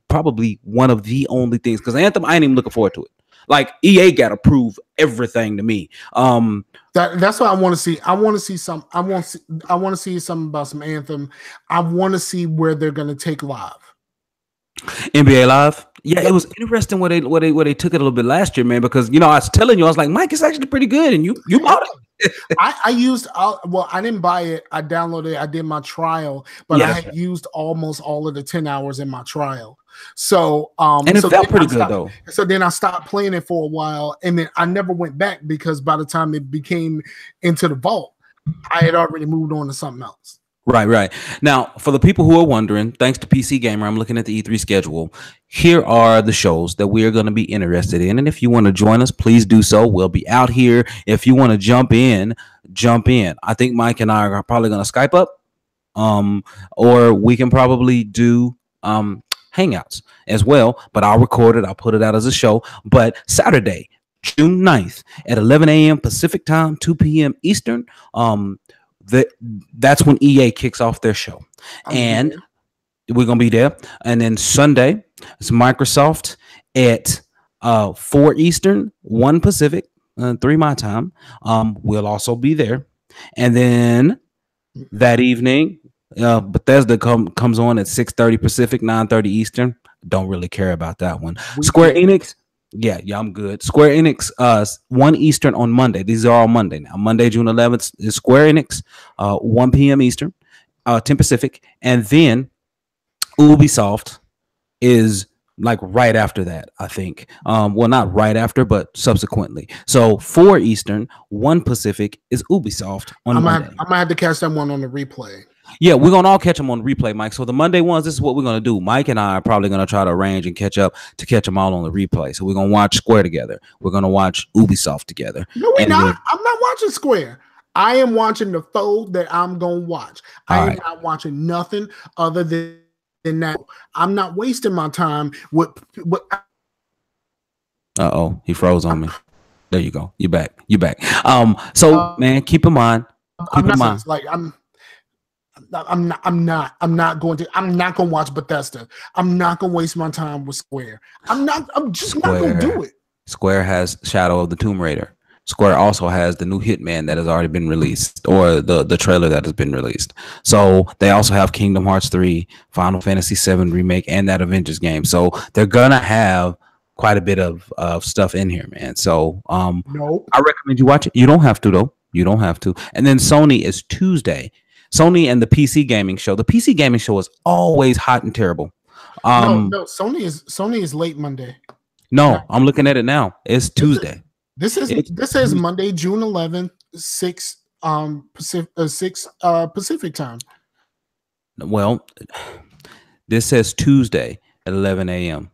probably one of the only things, because Anthem, I ain't even looking forward to it. Like, EA got to prove everything to me. That's what I want to see. I want to see some. I want to see something about some Anthem. I want to see where they're going to take live. NBA Live. Yeah, it was interesting where they took it a little bit last year, man. Because I was telling you, I was like, Mike, it's actually pretty good, and you bought it. I didn't buy it. I downloaded it. I did my trial, but I had used almost all of the 10 hours in my trial. So and it felt pretty good though. So then I stopped playing it for a while, and then I never went back because by the time it became into the vault, I had already moved on to something else. Right. Now, for the people who are wondering, thanks to PC Gamer, I'm looking at the E3 schedule. Here are the shows that we are going to be interested in. And if you want to join us, please do so. We'll be out here. If you want to jump in. I think Mike and I are probably going to Skype up. Or we can probably do Hangouts as well. But I'll record it. I'll put it out as a show. But Saturday, June 9th at 11 a.m. Pacific time, 2 p.m. Eastern. That's when EA kicks off their show, and we're gonna be there. And then Sunday, it's Microsoft at 4 Eastern, 1 Pacific, 3 my time. We'll also be there. And then that evening, Bethesda comes on at 6:30 Pacific, 9:30 Eastern. Don't really care about that one. Square Enix. Yeah, I'm good. Square Enix, 1 Eastern on Monday. These are all Monday now. Monday, June 11th is Square Enix, 1 p.m. Eastern, 10 Pacific. And then Ubisoft is like right after that, I think. Well, not right after, but subsequently. So 4 Eastern, 1 Pacific is Ubisoft on Monday. I might have to catch that one on the replay. Yeah, we're gonna all catch them on replay, Mike. So the Monday ones, this is what we're gonna do. Mike and I are probably gonna try to arrange and catch them all on the replay. So we're gonna watch Square together. We're gonna watch Ubisoft together. No, we're not. I'm not watching Square. I am watching the foe that I'm gonna watch. I am not watching nothing other than that. I'm not wasting my time with. He froze on me. There you go. You back. Man, keep in mind. I'm not going to watch Bethesda. I'm not going to waste my time with Square. I'm just not going to do it. Square has Shadow of the Tomb Raider. Square also has the new Hitman that has already been released, or the trailer that has been released. So they also have Kingdom Hearts 3, Final Fantasy 7 remake, and that Avengers game. So they're gonna have quite a bit of stuff in here, man. So nope. I recommend you watch it. You don't have to though. You don't have to. And then Sony is Tuesday. Sony and the PC gaming show. The PC gaming show is always hot and terrible. No, Sony is late Monday. No, I'm looking at it now. It's Tuesday. This is Monday, June 11th, 6 Pacific time. Well, This says Tuesday at 11 a.m.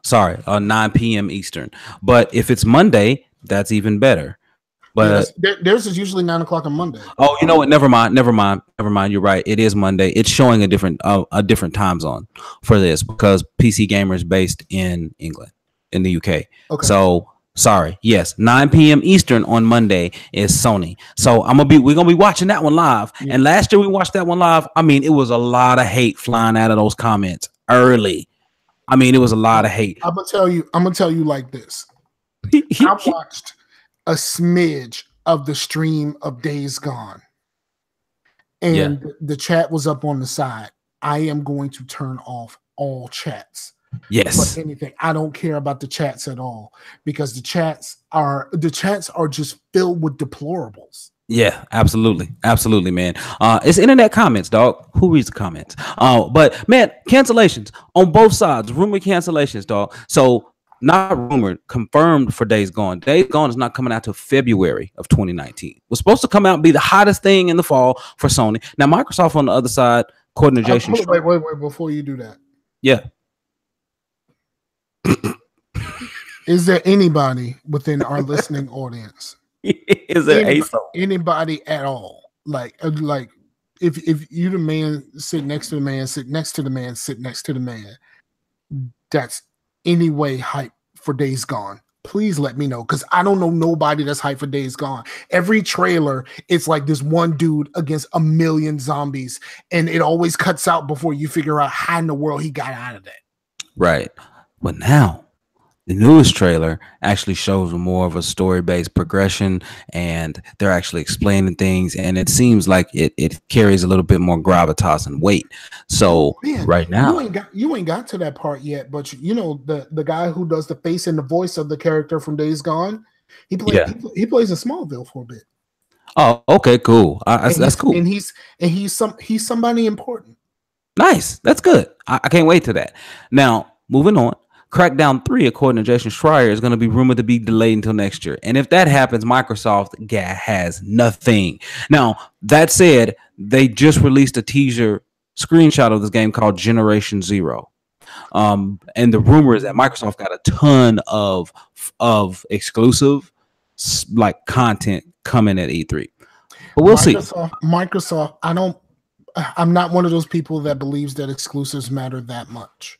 Sorry, 9 p.m. Eastern. But if it's Monday, that's even better. But theirs is usually 9 o'clock on Monday. Oh, you know what? Never mind. You're right. It is Monday. It's showing a different time zone for this because PC Gamer is based in England, in the UK. Okay. So sorry. Yes, 9 p.m. Eastern on Monday is Sony. So we're gonna be watching that one live. Yeah. And last year we watched that one live. I mean, it was a lot of hate flying out of those comments early. I mean, it was a lot of hate. I'm gonna tell you like this. I watched a smidge of the stream of Days Gone, and the chat was up on the side. I am going to turn off all chats. Yes. For anything. I don't care about the chats at all because the chats are just filled with deplorables. Yeah, absolutely, man. It's internet comments, dog. Who reads the comments? But man, cancellations on both sides. Rumor cancellations, dog. So not rumored, confirmed for Days Gone. Days Gone is not coming out till February of 2019. Was supposed to come out and be the hottest thing in the fall for Sony. Now Microsoft on the other side, according to Jason. Wait, before you do that. Yeah. Is there anybody within our listening audience? Is there anybody at all? Like if you the man sit next to the man, sit next to the man, sit next to the man, that's any way hype for Days Gone, please let me know because I don't know nobody that's hyped for Days Gone. Every trailer, it's like this one dude against a million zombies, and it always cuts out before you figure out how in the world he got out of that. Right. But now the newest trailer actually shows more of a story-based progression, and they're actually explaining things, and it seems like it carries a little bit more gravitas and weight. So right now, you ain't got to that part yet, but you know the guy who does the face and the voice of the character from Days Gone, he plays in Smallville for a bit. Oh, okay, cool. That's cool. And he's somebody important. Nice, that's good. I can't wait to that. Now, moving on. Crackdown 3, according to Jason Schreier, is going to be rumored to be delayed until next year. And if that happens, Microsoft has nothing. Now, that said, they just released a teaser screenshot of this game called Generation Zero. And the rumor is that Microsoft got a ton of exclusive like content coming at E3. But we'll see. Microsoft, I'm not one of those people that believes that exclusives matter that much.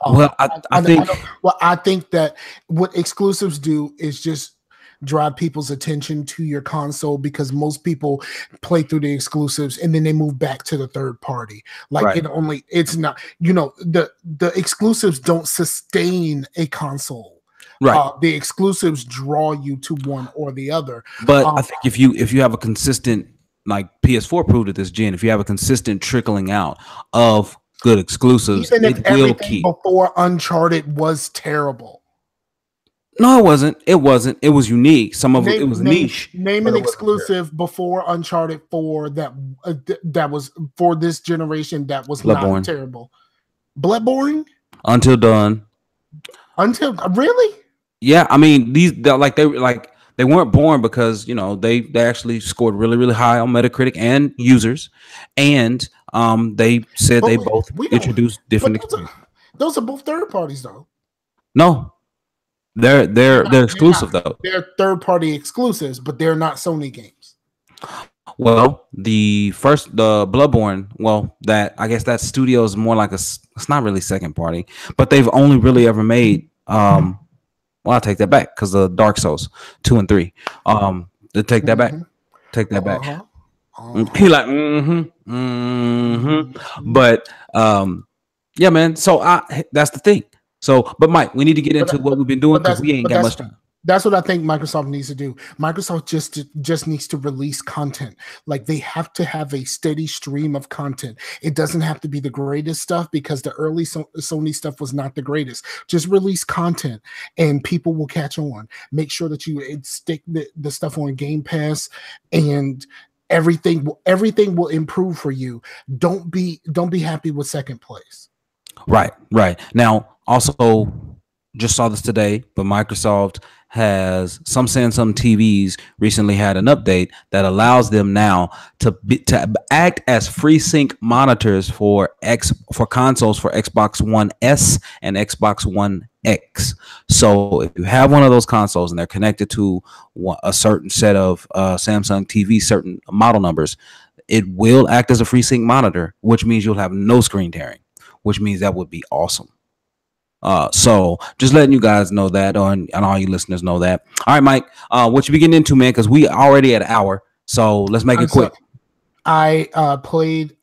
Well, I think that what exclusives do is just drive people's attention to your console because most people play through the exclusives and then they move back to the third party. Like it's not, the exclusives don't sustain a console. Right. The exclusives draw you to one or the other. But I think if you have a consistent, like PS4 proved at this gen, if you have a consistent trickling out of good exclusives, even if everything before Uncharted was terrible. No, it wasn't. It was unique. Some of it was niche. Name an exclusive before Uncharted 4 that was for this generation that was not terrible. Bloodborne? Until Dawn. Really? Yeah, I mean they weren't born because they actually scored really, really high on Metacritic and users, and they said they both introduced different experiences. Those are both third parties, though. No, they're exclusive though. They're third party exclusives, but they're not Sony games. Well, the Bloodborne, I guess that studio is more like it's not really second party, but they've only really ever made well, I'll take that back because the Dark Souls 2 and 3. To take that back. Take that back. He like, But yeah, man. So that's the thing. So, but Mike, we need to get into what we've been doing because we ain't got much time. That's what I think Microsoft needs to do. Microsoft just needs to release content. Like they have to have a steady stream of content. It doesn't have to be the greatest stuff because the early Sony stuff was not the greatest. Just release content and people will catch on. Make sure that you stick the stuff on Game Pass and everything will improve for you. Don't be happy with second place. Right. Now, also just saw this today, but Microsoft has some Samsung TVs recently had an update that allows them now to act as FreeSync monitors for consoles for Xbox One S and Xbox One X. So if you have one of those consoles and they're connected to a certain set of Samsung TV, certain model numbers, it will act as a FreeSync monitor, which means you'll have no screen tearing, which means that would be awesome. So just letting you guys know that, and all you listeners know that. All right, Mike, what you be getting into, man? Because we already at an hour, so let's make it quick. I played.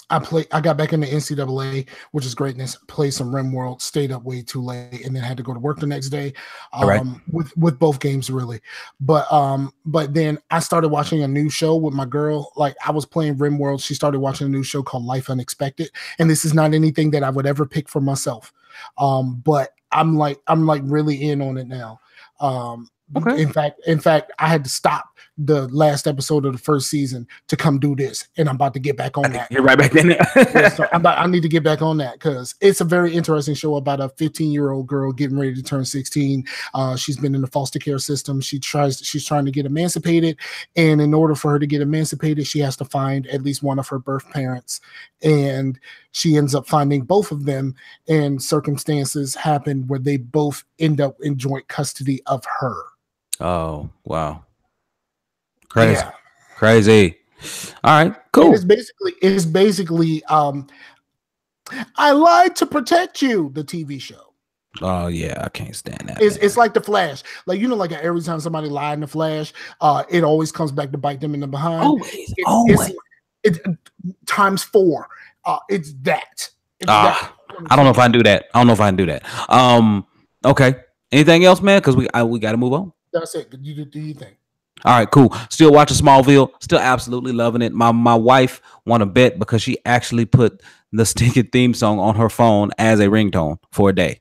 I got back into NCAA, which is greatness. Played some RimWorld, stayed up way too late, and then had to go to work the next day. With both games really, but then I started watching a new show with my girl. Like I was playing RimWorld, she started watching a new show called Life Unexpected, and this is not anything that I would ever pick for myself. But I'm like really in on it now. Okay. In fact, I had to stop the last episode of the first season to come do this, and I'm about to get back on that. You're right back in there. Yeah, so I need to get back on that because it's a very interesting show about a 15-year-old girl getting ready to turn 16. She's been in the foster care system. She's trying to get emancipated, and in order for her to get emancipated, she has to find at least one of her birth parents, and she ends up finding both of them, and circumstances happen where they both end up in joint custody of her. Oh, wow. Crazy. Yeah. Crazy. All right, cool. It's basically I lied to protect you, the TV show. Oh yeah, I can't stand that. It's like The Flash. Like, you know, like every time somebody lied in The Flash, it always comes back to bite them in the behind. Always. It's times 4. It's that. I don't know if I can do that. Okay. Anything else, man? Because we got to move on. That's it. Do you think? All right, cool. Still watching Smallville. Still absolutely loving it. My wife won a bet because she actually put the stinking theme song on her phone as a ringtone for a day.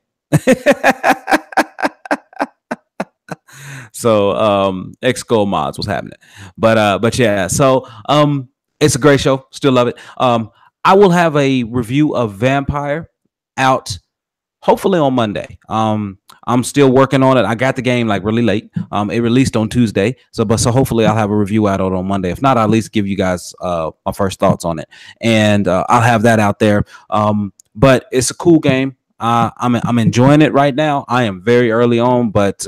So X-Go mods was happening. But yeah, so it's a great show. Still love it. I will have a review of Vampire out hopefully on Monday. I'm still working on it. I got the game like really late. It released on Tuesday. So hopefully I'll have a review out on Monday. If not, I'll at least give you guys my first thoughts on it. And I'll have that out there. But it's a cool game. I'm enjoying it right now. I am very early on, but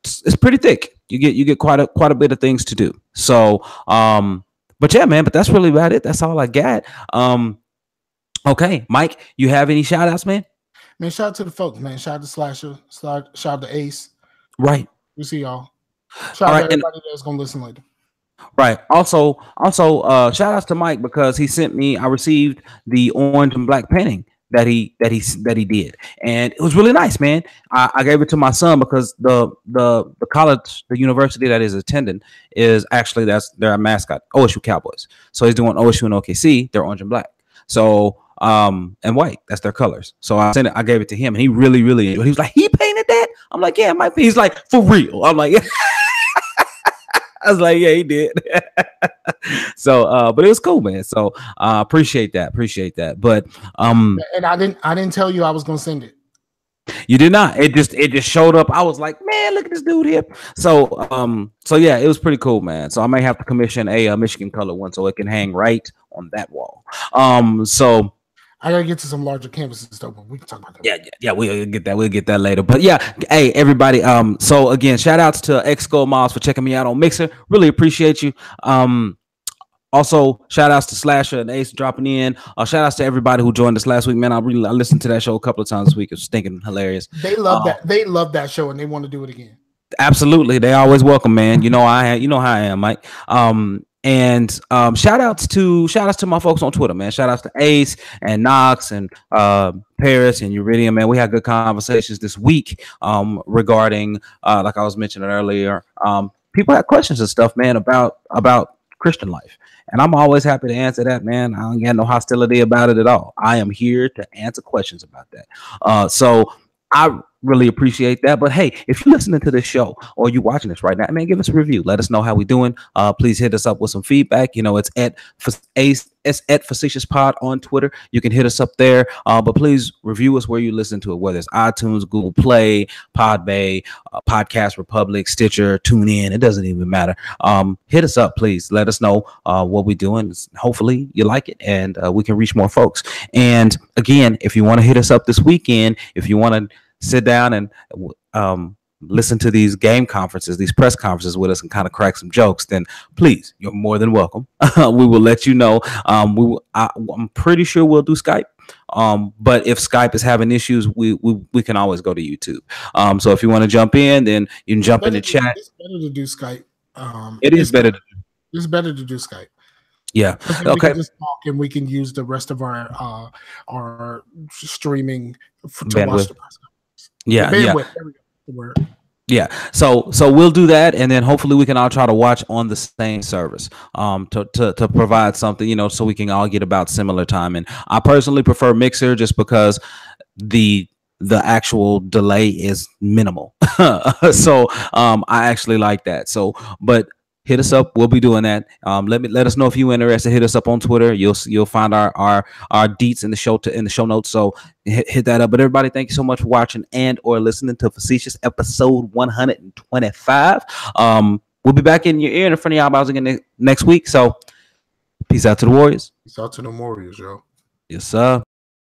it's pretty thick. You get quite a bit of things to do. So but yeah, man, but that's really about it. That's all I got. Okay, Mike, you have any shout outs, man? Man, shout out to the folks, man. Shout out to Slasher. Shout out to Ace. Right. We see y'all. Shout out to everybody that's gonna listen later. Right. Also, shout outs to Mike because he sent me. I received the orange and black painting that he did, and it was really nice, man. I gave it to my son because the college, the university that is attending is actually their mascot, OSU Cowboys. So he's doing OSU and OKC. They're orange and black. So and white, that's their colors. So I gave it to him, and he really enjoyed it. He was like, he painted that? I'm like, yeah, it might be. He's like, for real? I'm like, yeah. I was like, yeah, he did. So but it was cool, man. So appreciate that. But and I didn't tell you I was gonna send it. You did not. It just showed up. I was like, man, look at this dude here. So yeah, it was pretty cool, man. So I may have to commission a Michigan color one so it can hang right on that wall. So I gotta get to some larger canvases though, but we can talk about that. Yeah, we'll get that later. But yeah, hey everybody. So again, shout outs to X-Go Miles for checking me out on Mixer. Really appreciate you. Also, shout outs to Slasher and Ace dropping in. Shout outs to everybody who joined us last week, man. I listened to that show a couple of times this week. It was stinking hilarious. They love that. They love that show and they want to do it again. Absolutely, they always welcome, man. You know how I am, Mike. And shout outs to my folks on Twitter, man. Shout outs to Ace and Knox and Paris and Uridium, man. We had good conversations this week regarding like I was mentioning earlier. People had questions and stuff, man, about Christian life. And I'm always happy to answer that, man. I don't get no hostility about it at all. I am here to answer questions about that. So I Really appreciate that. But hey, if you're listening to this show or you're watching this right now, man, give us a review. Let us know how we doing. Please hit us up with some feedback. You know, it's at Facetious Pod on Twitter. You can hit us up there. But please review us where you listen to it, whether it's iTunes, Google Play, Podbay, Podcast Republic, Stitcher, TuneIn. It doesn't even matter. Hit us up, please. Let us know what we're doing. Hopefully you like it and we can reach more folks. And again, if you want to hit us up this weekend, if you want to sit down and listen to these game conferences, these press conferences with us and kind of crack some jokes, then please, you're more than welcome. We will let you know. I'm pretty sure we'll do Skype. But if Skype is having issues, we can always go to YouTube. So if you want to jump in, then you can jump in the chat. It's better to do Skype. It's better to do Skype. Yeah. Okay. We can just talk and we can use the rest of our streaming to watch the press. Yeah, bandwidth. Yeah. There we go. The word. Yeah, so we'll do that, and then hopefully we can all try to watch on the same service, to provide something, you know, so we can all get about similar time. And I personally prefer Mixer just because the actual delay is minimal. So I actually like that. So, but hit us up. We'll be doing that. Let us know if you're interested. Hit us up on Twitter. You'll find our deets in the show notes. So hit that up. But everybody, thank you so much for watching and or listening to Facetious episode 125. We'll be back in your ear in front of y'all about again next week. So peace out to the Warriors. Peace out to the Warriors, yo. Yes, sir.